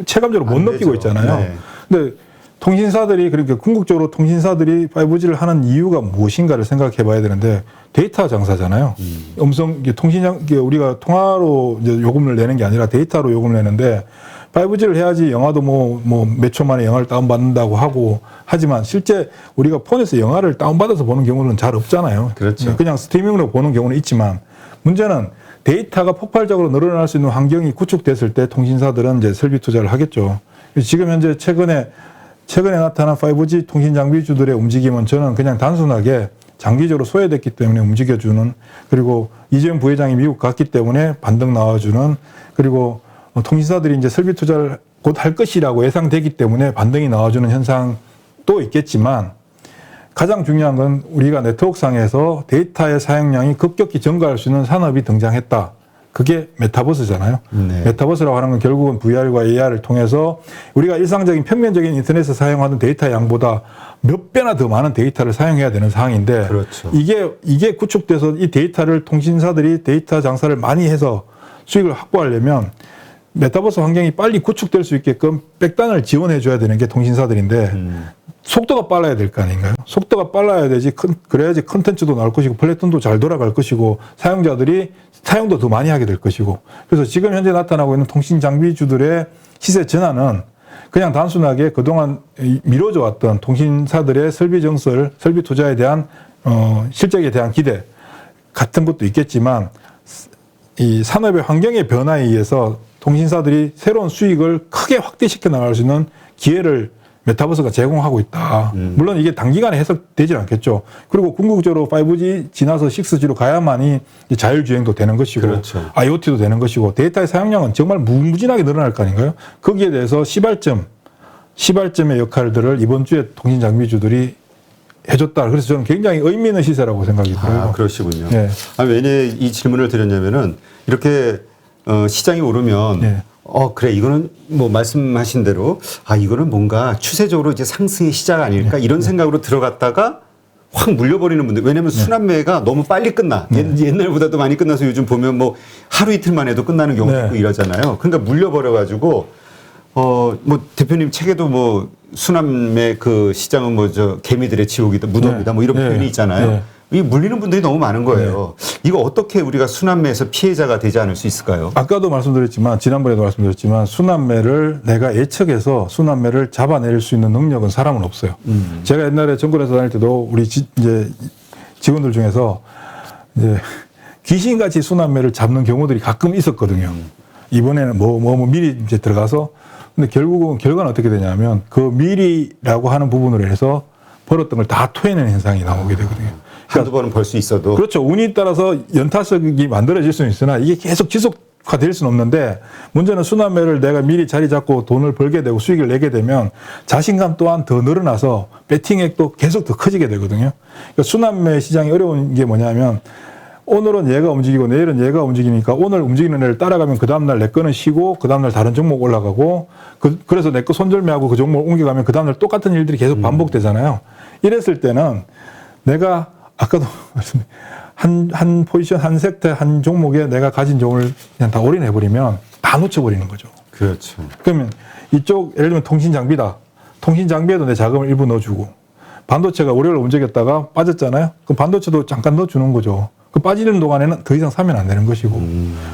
체감적으로 못 느끼고 있잖아요. 네. 근데 통신사들이 그러니까 궁극적으로 통신사들이 5G를 하는 이유가 무엇인가를 생각해 봐야 되는데 데이터 장사잖아요. 음성 통신장 우리가 통화로 이제 요금을 내는 게 아니라 데이터로 요금을 내는데 5G를 해야지 영화도 뭐 몇 초 만에 영화를 다운받는다고 하고 하지만 실제 우리가 폰에서 영화를 다운받아서 보는 경우는 잘 없잖아요. 그렇죠. 그냥 스트리밍으로 보는 경우는 있지만 문제는 데이터가 폭발적으로 늘어날 수 있는 환경이 구축됐을 때 통신사들은 이제 설비 투자를 하겠죠. 지금 현재 최근에 나타난 5G 통신 장비주들의 움직임은 저는 그냥 단순하게 장기적으로 소외됐기 때문에 움직여주는, 그리고 이재용 부회장이 미국 갔기 때문에 반등 나와주는, 그리고 통신사들이 이제 설비 투자를 곧 할 것이라고 예상되기 때문에 반등이 나와주는 현상도 있겠지만 가장 중요한 건 우리가 네트워크상에서 데이터의 사용량이 급격히 증가할 수 있는 산업이 등장했다. 그게 메타버스잖아요. 네. 메타버스라고 하는 건 결국은 VR과 AR을 통해서 우리가 일상적인 평면적인 인터넷에서 사용하는 데이터 양보다 몇 배나 더 많은 데이터를 사용해야 되는 상황인데 그렇죠. 이게 구축돼서 이 데이터를 통신사들이 데이터 장사를 많이 해서 수익을 확보하려면 메타버스 환경이 빨리 구축될 수 있게끔 백단을 지원해 줘야 되는 게 통신사들인데 속도가 빨라야 될 거 아닌가요? 속도가 빨라야 되지. 그래야지 컨텐츠도 나올 것이고 플랫폼도 잘 돌아갈 것이고 사용자들이 사용도 더 많이 하게 될 것이고. 그래서 지금 현재 나타나고 있는 통신 장비주들의 시세 전환은 그냥 단순하게 그동안 미뤄져 왔던 통신사들의 설비 증설, 설비 투자에 대한 실적에 대한 기대 같은 것도 있겠지만 이 산업의 환경의 변화에 의해서 통신사들이 새로운 수익을 크게 확대시켜 나갈 수 있는 기회를 메타버스가 제공하고 있다. 물론 이게 단기간에 해석되지 않겠죠. 그리고 궁극적으로 5G 지나서 6G로 가야만이 자율주행도 되는 것이고 그렇죠. IoT도 되는 것이고 데이터의 사용량은 정말 무궁무진하게 늘어날 거 아닌가요? 거기에 대해서 시발점의 역할들을 이번 주에 통신장비주들이 해줬다. 그래서 저는 굉장히 의미 있는 시세라고 생각이 들어요. 아, 그러시군요. 네. 왜 이 질문을 드렸냐면은 이렇게 시장이 오르면 네. 그래 이거는 뭐 말씀하신 대로 이거는 뭔가 추세적으로 이제 상승의 시작 아닐까 이런 생각으로 들어갔다가 확 물려버리는 분들. 왜냐하면 순환매가 너무 빨리 끝나. 옛날보다도 많이 끝나서 요즘 보면 뭐 하루 이틀만 해도 끝나는 경우도 있고 이러잖아요. 그러니까 물려버려가지고 뭐 대표님 책에도 뭐 순환매 그 시장은 뭐 저 개미들의 지옥이다, 무덤이다 뭐 이런 표현이 있잖아요. 이 물리는 분들이 너무 많은 거예요. 이거 어떻게 우리가 순환매에서 피해자가 되지 않을 수 있을까요? 아까도 말씀드렸지만 지난번에도 말씀드렸지만 순환매를 내가 예측해서 순환매를 잡아낼 수 있는 능력은 사람은 없어요. 제가 옛날에 정권에서 다닐 때도 우리 이제 직원들 중에서 이제 귀신같이 순환매를 잡는 경우들이 가끔 있었거든요. 이번에는 뭐 미리 이제 들어가서 근데 결국은 결과는 어떻게 되냐면 그 미리라고 하는 부분으로 해서 벌었던 걸 다 토해내는 현상이 나오게 되거든요. 한두 번은 벌 수 있어도. 그렇죠. 운이 따라서 연타석이 만들어질 수는 있으나 이게 계속 지속화될 수는 없는데 문제는 순환매를 내가 미리 자리 잡고 돈을 벌게 되고 수익을 내게 되면 자신감 또한 더 늘어나서 배팅액도 계속 더 커지게 되거든요. 그러니까 순환매 시장이 어려운 게 뭐냐면 오늘은 얘가 움직이고 내일은 얘가 움직이니까 오늘 움직이는 애를 따라가면 그 다음날 내 거는 쉬고 그 다음날 다른 종목 올라가고 그래서 내 거 손절매하고 그 종목을 옮겨가면 그 다음날 똑같은 일들이 계속 반복되잖아요. 이랬을 때는 내가 아까도 한 포지션, 한 섹터, 한 종목에 내가 가진 종을 그냥 다 올인해버리면 다 놓쳐버리는 거죠. 그렇죠. 그러면 이쪽 예를 들면 통신장비다. 통신장비에도 내 자금을 일부 넣어주고 반도체가 월요일 움직였다가 빠졌잖아요. 그럼 반도체도 잠깐 넣어주는 거죠. 그 빠지는 동안에는 더 이상 사면 안 되는 것이고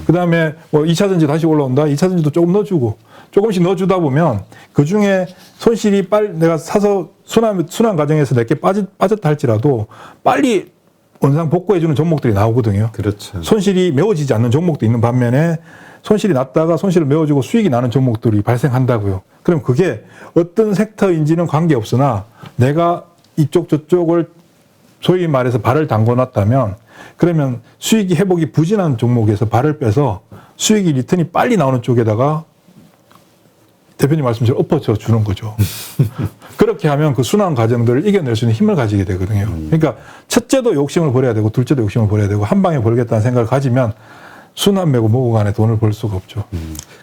그 다음에 뭐 2차전지 다시 올라온다. 2차전지도 조금 넣어주고 조금씩 넣어주다 보면 그 중에 손실이 내가 사서 순환 과정에서 내게 빠졌다 할지라도 빨리 원상 복구해주는 종목들이 나오거든요. 그렇죠. 손실이 메워지지 않는 종목도 있는 반면에 손실이 났다가 손실을 메워주고 수익이 나는 종목들이 발생한다고요. 그럼 그게 어떤 섹터인지는 관계없으나 내가 이쪽 저쪽을 소위 말해서 발을 담궈놨다면 그러면 수익이 회복이 부진한 종목에서 발을 빼서 수익이 리턴이 빨리 나오는 쪽에다가 대표님 말씀처럼 엎어져 주는 거죠. 그렇게 하면 그 순환 과정들을 이겨낼 수 있는 힘을 가지게 되거든요. 그러니까 첫째도 욕심을 버려야 되고 둘째도 욕심을 버려야 되고 한 방에 벌겠다는 생각을 가지면 순환매고 뭐고 간에 돈을 벌 수가 없죠.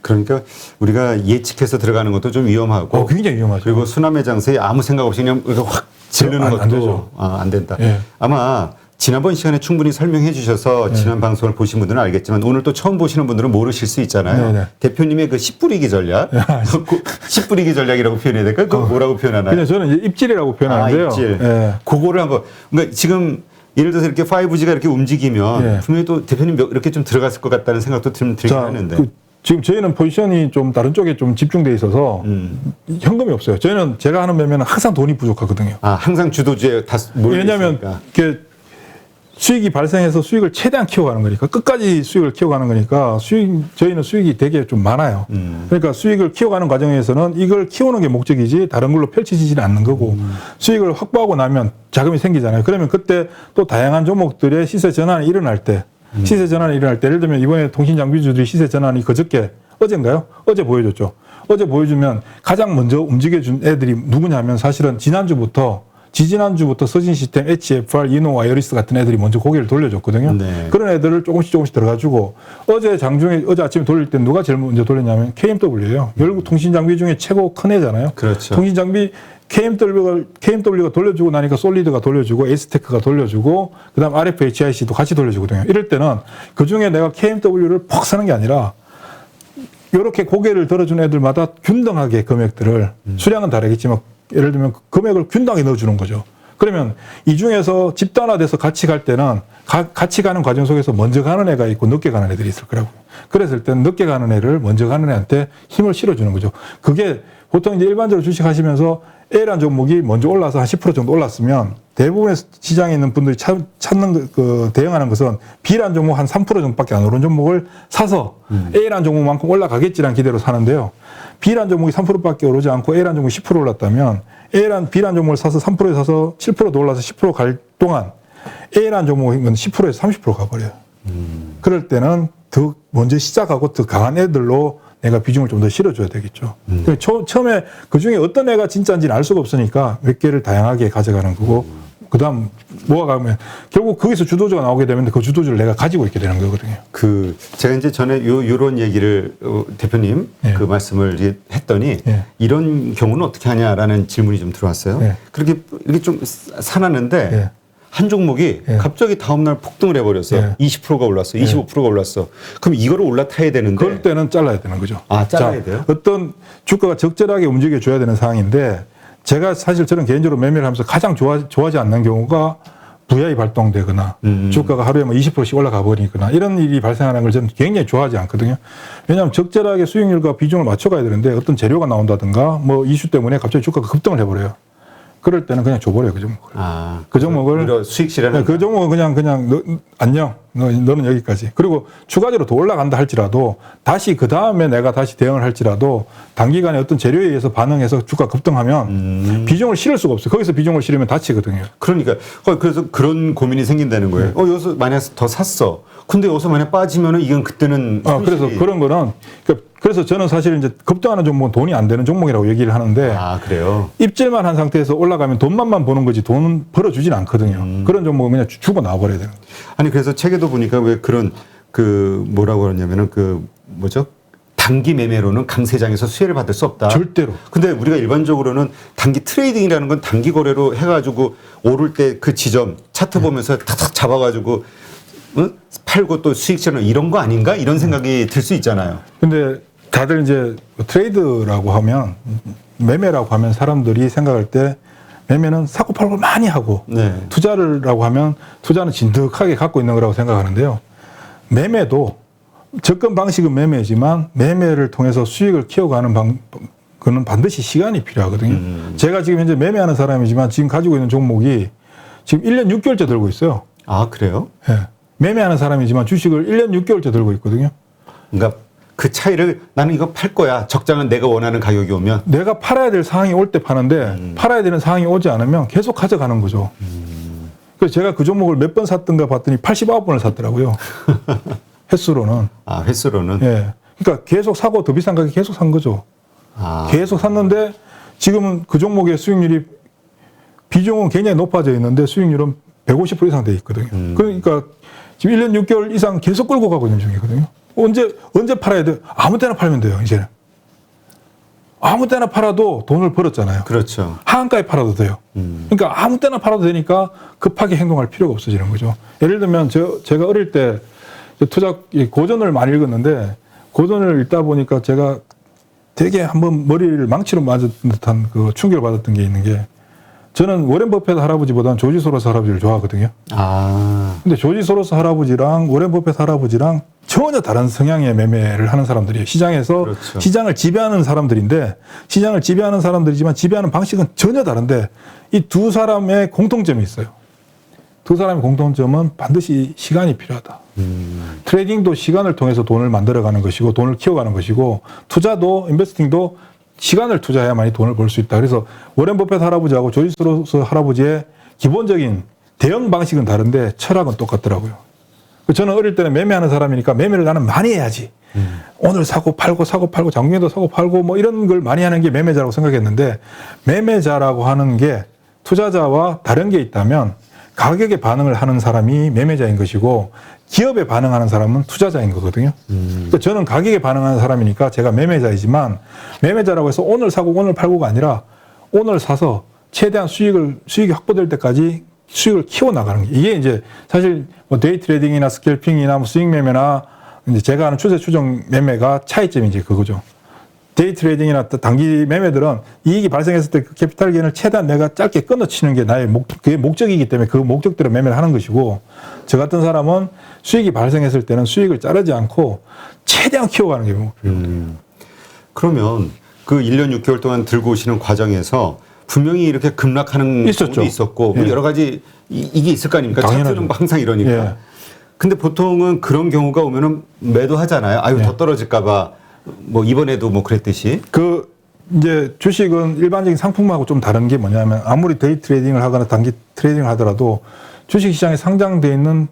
그러니까 우리가 예측해서 들어가는 것도 좀 위험하고 굉장히 위험하죠. 그리고 순환매 장세에 아무 생각 없이 그냥 확 지르는 안 것도 되죠. 안 된다. 예. 아마 지난번 시간에 충분히 설명해 주셔서 지난 방송을 보신 분들은 알겠지만 오늘 또 처음 보시는 분들은 모르실 수 있잖아요. 네네. 대표님의 그 씨 뿌리기 전략, 씨 뿌리기 전략이라고 표현해야 될까요? 그거 뭐라고 표현하나요? 그냥 저는 이제 입질이라고 표현하는데요. 입질. 예. 그거를 한번 그러니까 지금 예를 들어서 이렇게 5G가 이렇게 움직이면 예. 분명히 또 대표님 이렇게 좀 들어갔을 것 같다는 생각도 들긴 하는데. 지금 저희는 포지션이 좀 다른 쪽에 좀 집중돼 있어서 현금이 없어요. 저희는 제가 하는 매매는 항상 돈이 부족하거든요. 항상 주도주에 다 몰려 왜냐하면 있으니까. 이렇게 수익이 발생해서 수익을 최대한 키워가는 거니까 끝까지 수익을 키워가는 거니까 저희는 수익이 되게 좀 많아요. 그러니까 수익을 키워가는 과정에서는 이걸 키우는 게 목적이지 다른 걸로 펼쳐지지는 않는 거고 수익을 확보하고 나면 자금이 생기잖아요. 그러면 그때 또 다양한 종목들의 시세 전환이 일어날 때 예를 들면 이번에 통신장비주들이 시세 전환이 어젠가요? 어제 보여줬죠. 어제 보여주면 가장 먼저 움직여준 애들이 누구냐면 사실은 지지난주부터 서진시스템, HFR, 이노와 이어리스 같은 애들이 먼저 고개를 돌려줬거든요. 네. 그런 애들을 조금씩 들어가지고 어제 아침에 돌릴 때 누가 제일 먼저 돌렸냐면 KMW예요. 결국 통신장비 중에 최고 큰 애잖아요. 그렇죠. 통신장비 KMW가 돌려주고 나니까 솔리드가 돌려주고 에이스테크가 돌려주고 그다음 RFHIC도 같이 돌려주거든요. 이럴 때는 그중에 내가 KMW를 퍽 사는 게 아니라 이렇게 고개를 들어준 애들마다 균등하게 금액들을 수량은 다르겠지만 예를 들면 금액을 균등하게 넣어주는 거죠. 그러면 이 중에서 집단화돼서 같이 갈 때는 같이 가는 과정 속에서 먼저 가는 애가 있고 늦게 가는 애들이 있을 거라고요. 그랬을 때는 늦게 가는 애를 먼저 가는 애한테 힘을 실어주는 거죠. 그게 보통 이제 일반적으로 주식하시면서 A라는 종목이 먼저 올라서 한 10% 정도 올랐으면 대부분의 시장에 있는 분들이 찾는 대응하는 것은 B라는 종목 한 3% 정도밖에 안 오른 종목을 사서 A라는 종목만큼 올라가겠지라는 기대로 사는데요. B라는 종목이 3%밖에 오르지 않고 A라는 종목이 10% 올랐다면 B라는 종목을 사서 3%에 사서 7%도 올라서 10% 갈 동안 A라는 종목은 10%에서 30% 가버려요. 그럴 때는 더 먼저 시작하고 더 강한 애들로 내가 비중을 좀 더 실어줘야 되겠죠. 처음에 그 중에 어떤 애가 진짜인지는 알 수가 없으니까 몇 개를 다양하게 가져가는 거고, 그 다음 모아가면 결국 거기서 주도주가 나오게 되면 그 주도주를 내가 가지고 있게 되는 거거든요. 제가 이제 전에 요런 얘기를 대표님 예. 그 말씀을 했더니 예. 이런 경우는 어떻게 하냐라는 질문이 좀 들어왔어요. 예. 그렇게 이게 좀 사놨는데 예. 한 종목이 예. 갑자기 다음날 폭등을 해버렸어. 예. 20%가 올랐어. 25%가 올랐어. 그럼 이거를 올라타야 되는데. 그럴 때는 잘라야 되는 거죠. 아, 잘라야 돼요? 어떤 주가가 적절하게 움직여줘야 되는 상황인데, 제가 사실 저는 개인적으로 매매를 하면서 가장 좋아하지 않는 경우가 VI 발동되거나 주가가 하루에 뭐 20%씩 올라가 버리거나 이런 일이 발생하는 걸 저는 굉장히 좋아하지 않거든요. 왜냐하면 적절하게 수익률과 비중을 맞춰가야 되는데 어떤 재료가 나온다든가 뭐 이슈 때문에 갑자기 주가가 급등을 해버려요. 그럴 때는 그냥 줘버려요, 그 종목을. 그 종목을. 수익 실현을. 그 종목은 그냥 안녕. 너는 여기까지. 그리고 추가적으로 더 올라간다 할지라도 다시 그 다음에 내가 다시 대응을 할지라도 단기간에 어떤 재료에 의해서 반응해서 주가 급등하면 비중을 실을 수가 없어요. 거기서 비중을 실으면 다치거든요. 그러니까 그래서 그런 고민이 생긴다는 거예요. 여기서 만약 더 샀어. 근데 여기서 만약 빠지면은 이건 그때는. 그래서 그런 거는 그래서 저는 사실 이제 급등하는 종목은 돈이 안 되는 종목이라고 얘기를 하는데. 그래요? 입질만 한 상태에서 올라가면 돈만 버는 거지 돈은 벌어주진 않거든요. 그런 종목은 그냥 죽어 나와버려야 되는 거예요. 아니, 그래서 책에도 보니까 왜 그런 뭐라고 그러냐면은 뭐죠? 단기 매매로는 강세장에서 수혜를 받을 수 없다. 절대로. 근데 우리가 일반적으로는 단기 트레이딩이라는 건 단기 거래로 해가지고 오를 때 그 지점 차트 보면서 탁탁 잡아가지고 팔고 또 수익 실현 이런 거 아닌가? 이런 생각이 들 수 있잖아요. 근데 다들 이제 트레이드라고 하면, 매매라고 하면 사람들이 생각할 때 매매는 사고 팔고 많이 하고, 네. 투자라고 하면 투자는 진득하게 갖고 있는 거라고 생각하는데요. 매매도 접근 방식은 매매지만 매매를 통해서 수익을 키워가는 그는 반드시 시간이 필요하거든요. 제가 지금 현재 매매하는 사람이지만 지금 가지고 있는 종목이 지금 1년 6개월째 들고 있어요. 그래요? 예. 매매하는 사람이지만 주식을 1년 6개월째 들고 있거든요. 그러니까 그 차이를 나는 이거 팔 거야. 적장은 내가 원하는 가격이 오면. 내가 팔아야 될 상황이 올 때 파는데 팔아야 되는 상황이 오지 않으면 계속 가져가는 거죠. 그래서 제가 그 종목을 몇 번 샀던가 봤더니 89번을 샀더라고요. 횟수로는. 횟수로는. 예. 그러니까 계속 사고 더 비싼 가격에 계속 산 거죠. 계속 샀는데 지금은 그 종목의 수익률이 비중은 굉장히 높아져 있는데 수익률은 150% 이상 돼 있거든요. 그러니까 지금 1년 6개월 이상 계속 끌고 가고 있는 중이거든요. 언제 팔아야 돼요? 아무 때나 팔면 돼요, 이제는. 아무 때나 팔아도 돈을 벌었잖아요. 그렇죠. 하한가에 팔아도 돼요. 그러니까 아무 때나 팔아도 되니까 급하게 행동할 필요가 없어지는 거죠. 예를 들면 제가 어릴 때 투자 고전을 많이 읽었는데 고전을 읽다 보니까 제가 되게 한번 머리를 망치로 맞은 듯한 그 충격을 받았던 게 있는 게, 저는 워렌 버핏 할아버지보다는 조지 소로스 할아버지를 좋아하거든요. 근데 조지 소로스 할아버지랑 워렌 버핏 할아버지랑 전혀 다른 성향의 매매를 하는 사람들이에요. 시장에서. 그렇죠. 시장을 지배하는 사람들인데, 시장을 지배하는 사람들이지만 지배하는 방식은 전혀 다른데, 이 두 사람의 공통점이 있어요. 두 사람의 공통점은 반드시 시간이 필요하다. 트레이딩도 시간을 통해서 돈을 만들어가는 것이고 돈을 키워가는 것이고, 투자도 인베스팅도 시간을 투자해야만이 돈을 벌 수 있다. 그래서 워렌 버핏 할아버지하고 조지 소로스 할아버지의 기본적인 대응 방식은 다른데 철학은 똑같더라고요. 저는 어릴 때는 매매하는 사람이니까 매매를 나는 많이 해야지. 오늘 사고 팔고 장중에도 사고 팔고 뭐 이런 걸 많이 하는 게 매매자라고 생각했는데, 매매자라고 하는 게 투자자와 다른 게 있다면 가격에 반응을 하는 사람이 매매자인 것이고 기업에 반응하는 사람은 투자자인 거거든요. 그러니까 저는 가격에 반응하는 사람이니까 제가 매매자이지만, 매매자라고 해서 오늘 사고 오늘 팔고가 아니라 오늘 사서 최대한 수익이 확보될 때까지 수익을 키워나가는 게, 이게 이제 사실 뭐 데이 트레이딩이나 스캘핑이나 뭐 수익 매매나 이제 제가 하는 추세 추정 매매가 차이점이 이제 그거죠. 데이 트레이딩이나 단기 매매들은 이익이 발생했을 때 그 캐피탈 게인을 최대한 내가 짧게 끊어치는 게 나의 그게 목적이기 때문에 그 목적대로 매매를 하는 것이고, 저 같은 사람은 수익이 발생했을 때는 수익을 자르지 않고 최대한 키워가는 게 목표예요. 그러면 그 1년 6개월 동안 들고 오시는 과정에서 분명히 이렇게 급락하는 있었죠. 경우도 있었고 뭐 예. 여러 가지 이게 있을 거 아닙니까? 당연하죠. 차트는 뭐 항상 이러니까. 예. 근데 보통은 그런 경우가 오면은 매도하잖아요. 아유 예. 더 떨어질까봐 뭐 이번에도 뭐 그랬듯이. 이제 주식은 일반적인 상품하고 좀 다른 게 뭐냐면 아무리 데이 트레이딩을 하거나 단기 트레이딩을 하더라도 주식 시장에 상장되어 있는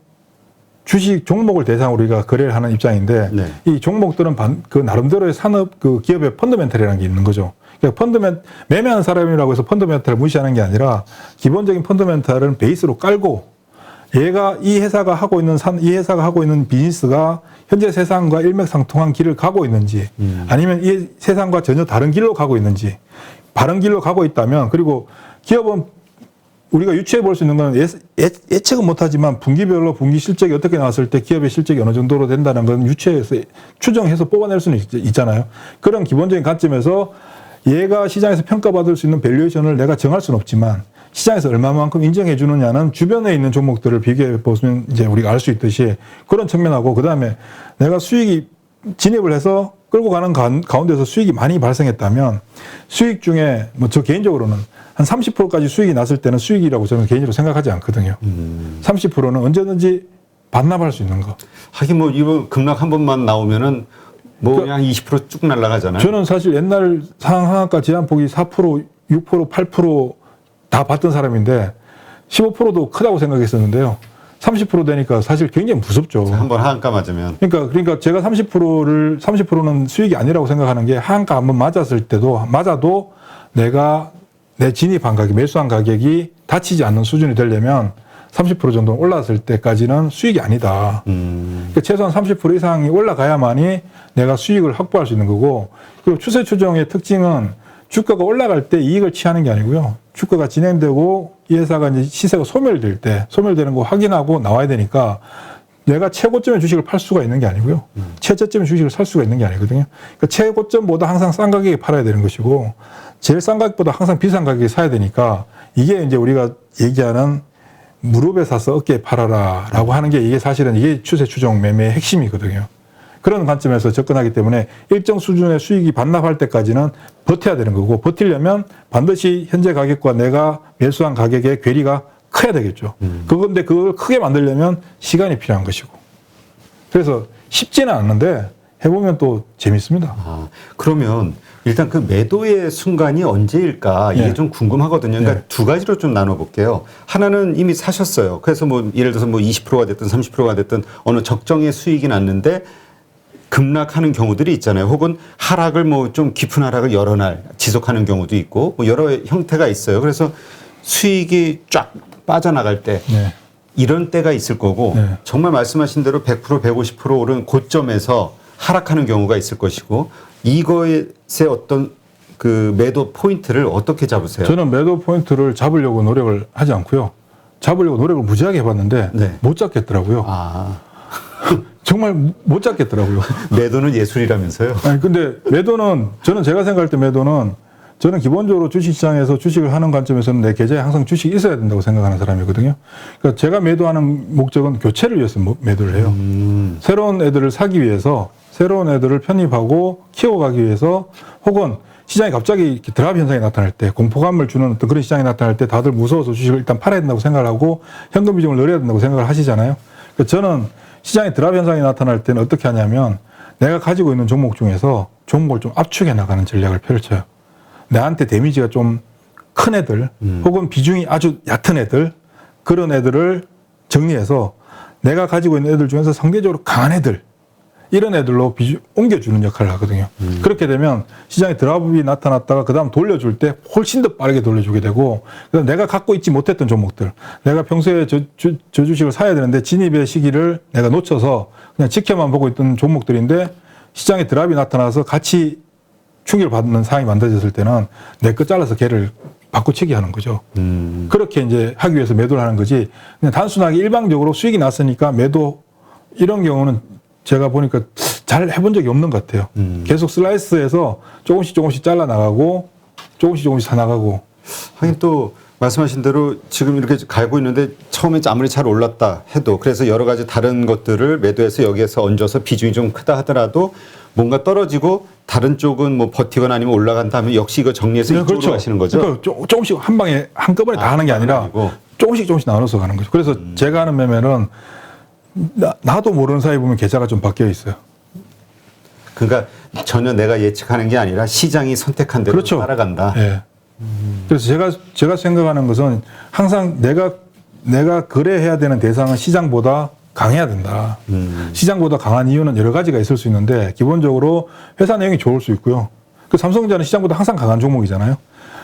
주식 종목을 대상으로 우리가 거래를 하는 입장인데 네. 이 종목들은 그 나름대로의 산업 그 기업의 펀더멘털이라는 게 있는 거죠. 그러니까 매매하는 사람이라고 해서 펀더멘털을 무시하는 게 아니라 기본적인 펀더멘털은 베이스로 깔고 얘가 이 회사가 하고 있는 비즈니스가 현재 세상과 일맥상통한 길을 가고 있는지 아니면 이 세상과 전혀 다른 길로 가고 있는지 바른 길로 가고 있다면 그리고 기업은 우리가 유추해 볼 수 있는 건 예측은 못하지만 분기별로 분기 실적이 어떻게 나왔을 때 기업의 실적이 어느 정도로 된다는 건 유추해서 추정해서 뽑아낼 수는 있잖아요. 그런 기본적인 관점에서 얘가 시장에서 평가받을 수 있는 밸류에이션을 내가 정할 수는 없지만 시장에서 얼마만큼 인정해 주느냐는 주변에 있는 종목들을 비교해 보면 이제 우리가 알 수 있듯이 그런 측면하고 그다음에 내가 수익이 진입을 해서 끌고 가는 가운데서 수익이 많이 발생했다면 수익 중에 뭐 저 개인적으로는 한 30%까지 수익이 났을 때는 수익이라고 저는 개인적으로 생각하지 않거든요. 30%는 언제든지 반납할 수 있는 거. 하긴 뭐 이번 급락 한 번만 나오면은 뭐 그냥 20% 쭉 날아가잖아요. 저는 사실 옛날 상한가 제한폭이 4%, 6%, 8% 다 봤던 사람인데 15%도 크다고 생각했었는데요. 30% 되니까 사실 굉장히 무섭죠. 한 번 하한가 맞으면. 그러니까 제가 30%는 수익이 아니라고 생각하는 게 하한가 한번 맞아도 내가 내 진입한 가격, 매수한 가격이 다치지 않는 수준이 되려면 30% 정도 올랐을 때까지는 수익이 아니다. 그러니까 최소한 30% 이상이 올라가야만이 내가 수익을 확보할 수 있는 거고, 그리고 추세 추정의 특징은 주가가 올라갈 때 이익을 취하는 게 아니고요. 주가가 진행되고 이 회사가 이제 시세가 소멸되는 거 확인하고 나와야 되니까 내가 최고점의 주식을 팔 수가 있는 게 아니고요. 최저점의 주식을 살 수가 있는 게 아니거든요. 그러니까 최고점보다 항상 싼 가격에 팔아야 되는 것이고 제일 싼 가격보다 항상 비싼 가격에 사야 되니까 이게 이제 우리가 얘기하는 무릎에 사서 어깨에 팔아라라고 하는 게 이게 사실은 이게 추세 추종 매매의 핵심이거든요. 그런 관점에서 접근하기 때문에 일정 수준의 수익이 반납할 때까지는 버텨야 되는 거고 버티려면 반드시 현재 가격과 내가 매수한 가격의 괴리가 커야 되겠죠. 그런데 그걸 크게 만들려면 시간이 필요한 것이고. 그래서 쉽지는 않는데 해보면 또 재밌습니다. 그러면 일단 그 매도의 순간이 언제일까 이게 예. 좀 궁금하거든요. 그러니까 예. 두 가지로 좀 나눠볼게요. 하나는 이미 사셨어요. 그래서 뭐 예를 들어서 뭐 20%가 됐든 30%가 됐든 어느 적정의 수익이 났는데 급락하는 경우들이 있잖아요. 혹은 하락을 뭐 좀 깊은 하락을 여러 날 지속하는 경우도 있고 뭐 여러 형태가 있어요. 그래서 수익이 쫙 빠져나갈 때 네. 이런 때가 있을 거고 네. 정말 말씀하신 대로 100% 150% 오른 고점에서 하락하는 경우가 있을 것이고 이거에 어떤 그 매도 포인트를 어떻게 잡으세요? 저는 매도 포인트를 잡으려고 노력을 하지 않고요. 잡으려고 노력을 무지하게 해봤는데 네. 못 잡겠더라고요. 정말 못 잡겠더라고요. 매도는 예술이라면서요? 아니 근데 매도는 제가 생각할 때 매도는 저는 기본적으로 주식시장에서 주식을 하는 관점에서는 내 계좌에 항상 주식이 있어야 된다고 생각하는 사람이거든요. 그러니까 제가 매도하는 목적은 교체를 위해서 매도를 해요. 새로운 애들을 사기 위해서 새로운 애들을 편입하고 키워가기 위해서 혹은 시장이 갑자기 이렇게 드랍 현상이 나타날 때 공포감을 주는 어떤 그런 시장이 나타날 때 다들 무서워서 주식을 일단 팔아야 된다고 생각을 하고 현금 비중을 늘려야 된다고 생각을 하시잖아요. 그러니까 저는 시장에 드랍 현상이 나타날 때는 어떻게 하냐면 내가 가지고 있는 종목 중에서 종목을 좀 압축해 나가는 전략을 펼쳐요. 나한테 데미지가 좀 큰 애들 혹은 비중이 아주 얕은 애들 그런 애들을 정리해서 내가 가지고 있는 애들 중에서 상대적으로 강한 애들 이런 애들로 옮겨주는 역할을 하거든요. 그렇게 되면 시장에 드랍이 나타났다가 그 다음 돌려줄 때 훨씬 더 빠르게 돌려주게 되고 그다음 내가 갖고 있지 못했던 종목들 내가 평소에 저 주식을 사야 되는데 진입의 시기를 내가 놓쳐서 그냥 지켜만 보고 있던 종목들인데 시장에 드랍이 나타나서 같이 충격을 받는 상황이 만들어졌을 때는 내 거 잘라서 걔를 바꾸치기 하는 거죠. 그렇게 이제 하기 위해서 매도를 하는 거지 그냥 단순하게 일방적으로 수익이 났으니까 매도 이런 경우는 제가 보니까 잘 해본 적이 없는 것 같아요. 계속 슬라이스해서 조금씩 잘라 나가고 조금씩 사 나가고. 하긴 또 말씀하신 대로 지금 이렇게 갈고 있는데 처음에 아무리 잘 올랐다 해도 그래서 여러 가지 다른 것들을 매도해서 여기에서 얹어서 비중이 좀 크다 하더라도 뭔가 떨어지고 다른 쪽은 뭐 버티거나 아니면 올라간다 하면 역시 이거 정리해서 네, 이쪽으로 그렇죠. 가시는 거죠? 그러니까 조금씩 한 방에 한꺼번에 다 하는 게 아니라 아니고. 조금씩 나눠서 가는 거죠. 그래서 제가 하는 매매는 나도 모르는 사이에 보면 계좌가 좀 바뀌어 있어요. 그러니까 전혀 내가 예측하는 게 아니라 시장이 선택한 대로 그렇죠. 따라간다. 예. 그래서 제가 생각하는 것은 항상 내가 거래해야 되는 대상은 시장보다 강해야 된다. 시장보다 강한 이유는 여러 가지가 있을 수 있는데 기본적으로 회사 내용이 좋을 수 있고요. 그 삼성전자는 시장보다 항상 강한 종목이잖아요.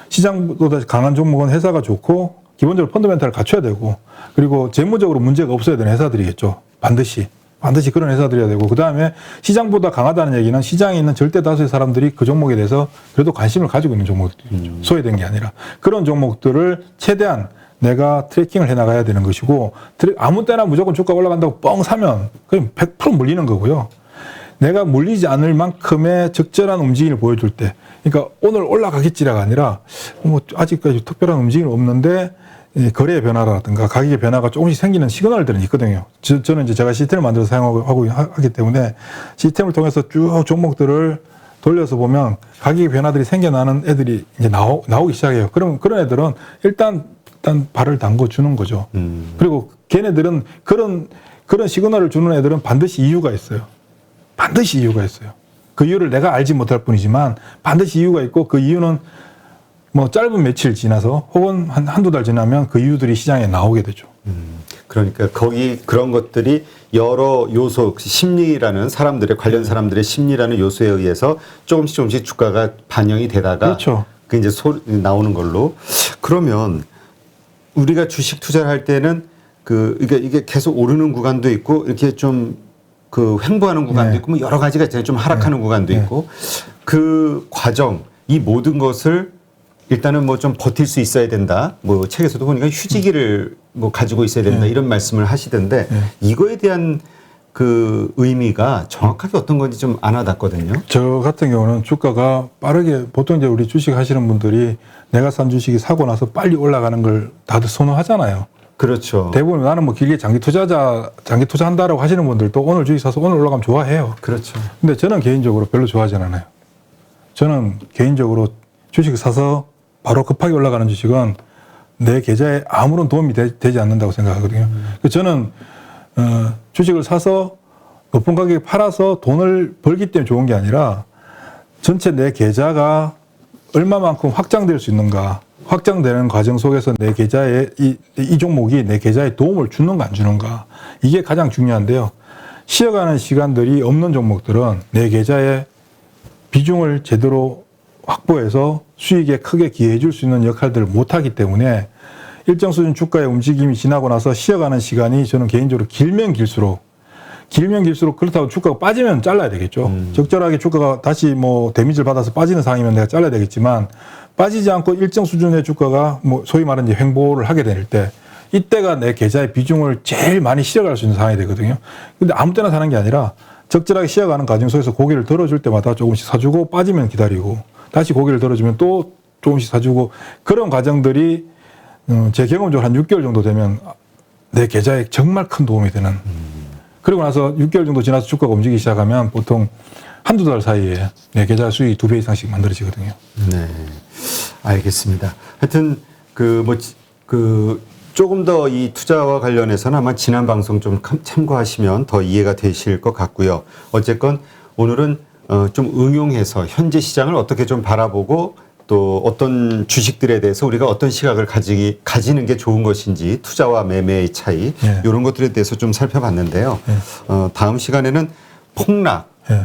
시장보다 강한 종목은 회사가 좋고 기본적으로 펀더멘탈을 갖춰야 되고 그리고 재무적으로 문제가 없어야 되는 회사들이겠죠. 반드시 그런 회사들이어야 되고 그다음에 시장보다 강하다는 얘기는 시장에 있는 절대 다수의 사람들이 그 종목에 대해서 그래도 관심을 가지고 있는 종목들이죠. 소외된 게 아니라 그런 종목들을 최대한 내가 트래킹을 해나가야 되는 것이고 아무 때나 무조건 주가가 올라간다고 뻥 사면 그냥 100% 물리는 거고요. 내가 물리지 않을 만큼의 적절한 움직임을 보여줄 때 그러니까 오늘 올라가겠지라가 아니라 뭐 아직까지 특별한 움직임이 없는데 거래의 변화라든가 가격의 변화가 조금씩 생기는 시그널들은 있거든요. 저는 이제 제가 시스템을 만들어서 사용하고 하기 때문에 시스템을 통해서 쭉 종목들을 돌려서 보면 가격의 변화들이 생겨나는 애들이 이제 나오기 시작해요. 그럼 그런 애들은 일단 발을 담궈 주는 거죠. 그리고 걔네들은 그런 시그널을 주는 애들은 반드시 이유가 있어요. 반드시 이유가 있어요. 그 이유를 내가 알지 못할 뿐이지만 반드시 이유가 있고 그 이유는 뭐 짧은 며칠 지나서 혹은 한두 달 지나면 그 이유들이 시장에 나오게 되죠. 그러니까 거기 그런 것들이 여러 요소, 심리라는 사람들의 관련 사람들의 심리라는 요소에 의해서 조금씩 주가가 반영이 되다가 그렇죠. 그 이제 나오는 걸로. 그러면 우리가 주식 투자를 할 때는 이게 계속 오르는 구간도 있고 이렇게 좀 그 횡보하는 구간도 네. 있고 뭐 여러 가지가 있잖아요. 좀 하락하는 구간도 있고 그 과정 이 모든 것을 일단은 뭐 좀 버틸 수 있어야 된다. 뭐 책에서도 보니까 휴지기를 뭐 가지고 있어야 된다 이런 말씀을 하시던데 이거에 대한 그 의미가 정확하게 어떤 건지 좀 안 와닿거든요. 저 같은 경우는 주가가 빠르게 보통 이제 우리 주식 하시는 분들이 내가 산 주식이 사고 나서 빨리 올라가는 걸 다들 선호하잖아요. 그렇죠. 대부분 나는 뭐 길게 장기 투자한다라고 하시는 분들도 오늘 주식 사서 오늘 올라가면 좋아해요. 그렇죠. 근데 저는 개인적으로 별로 좋아하지 않아요. 저는 개인적으로 주식 사서 바로 급하게 올라가는 주식은 내 계좌에 아무런 도움이 되지 않는다고 생각하거든요. 저는 주식을 사서 높은 가격에 팔아서 돈을 벌기 때문에 좋은 게 아니라 전체 내 계좌가 얼마만큼 확장될 수 있는가, 확장되는 과정 속에서 내 계좌에 이 종목이 내 계좌에 도움을 주는가 안 주는가 이게 가장 중요한데요. 쉬어가는 시간들이 없는 종목들은 내 계좌에 비중을 제대로 확보해서 수익에 크게 기여해 줄 수 있는 역할들을 못하기 때문에 일정 수준 주가의 움직임이 지나고 나서 쉬어가는 시간이 저는 개인적으로 길면 길수록 그렇다고 주가가 빠지면 잘라야 되겠죠. 적절하게 주가가 다시 뭐 데미지를 받아서 빠지는 상황이면 내가 잘라야 되겠지만 빠지지 않고 일정 수준의 주가가 뭐 소위 말하는 이제 횡보를 하게 될 때 이때가 내 계좌의 비중을 제일 많이 실어갈 수 있는 상황이 되거든요. 근데 아무 때나 사는 게 아니라 적절하게 쉬어가는 과정 속에서 고개를 들어줄 때마다 조금씩 사주고 빠지면 기다리고 다시 고개를 들어주면 또 조금씩 사주고 그런 과정들이 제 경험적으로 한 6개월 정도 되면 내 계좌에 정말 큰 도움이 되는 그리고 나서 6개월 정도 지나서 주가가 움직이기 시작하면 보통 한두 달 사이에 내 계좌 수익이 2배 이상씩 만들어지거든요. 네. 알겠습니다. 하여튼 조금 더 이 투자와 관련해서는 아마 지난 방송 좀 참고하시면 더 이해가 되실 것 같고요. 어쨌건 오늘은 좀 응용해서 현재 시장을 어떻게 좀 바라보고 또 어떤 주식들에 대해서 우리가 어떤 시각을 가지는 게 좋은 것인지 투자와 매매의 차이 이런 것들에 대해서 좀 살펴봤는데요. 다음 시간에는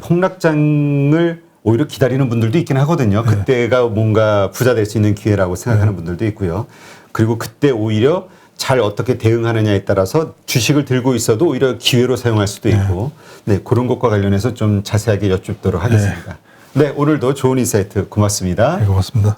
폭락장을 오히려 기다리는 분들도 있긴 하거든요. 그때가 뭔가 부자 될 수 있는 기회라고 생각하는 분들도 있고요. 그리고 그때 오히려 잘 어떻게 대응하느냐에 따라서 주식을 들고 있어도 오히려 기회로 사용할 수도 있고 그런 것과 관련해서 좀 자세하게 여쭙도록 하겠습니다. 네, 오늘도 좋은 인사이트 고맙습니다. 네, 고맙습니다.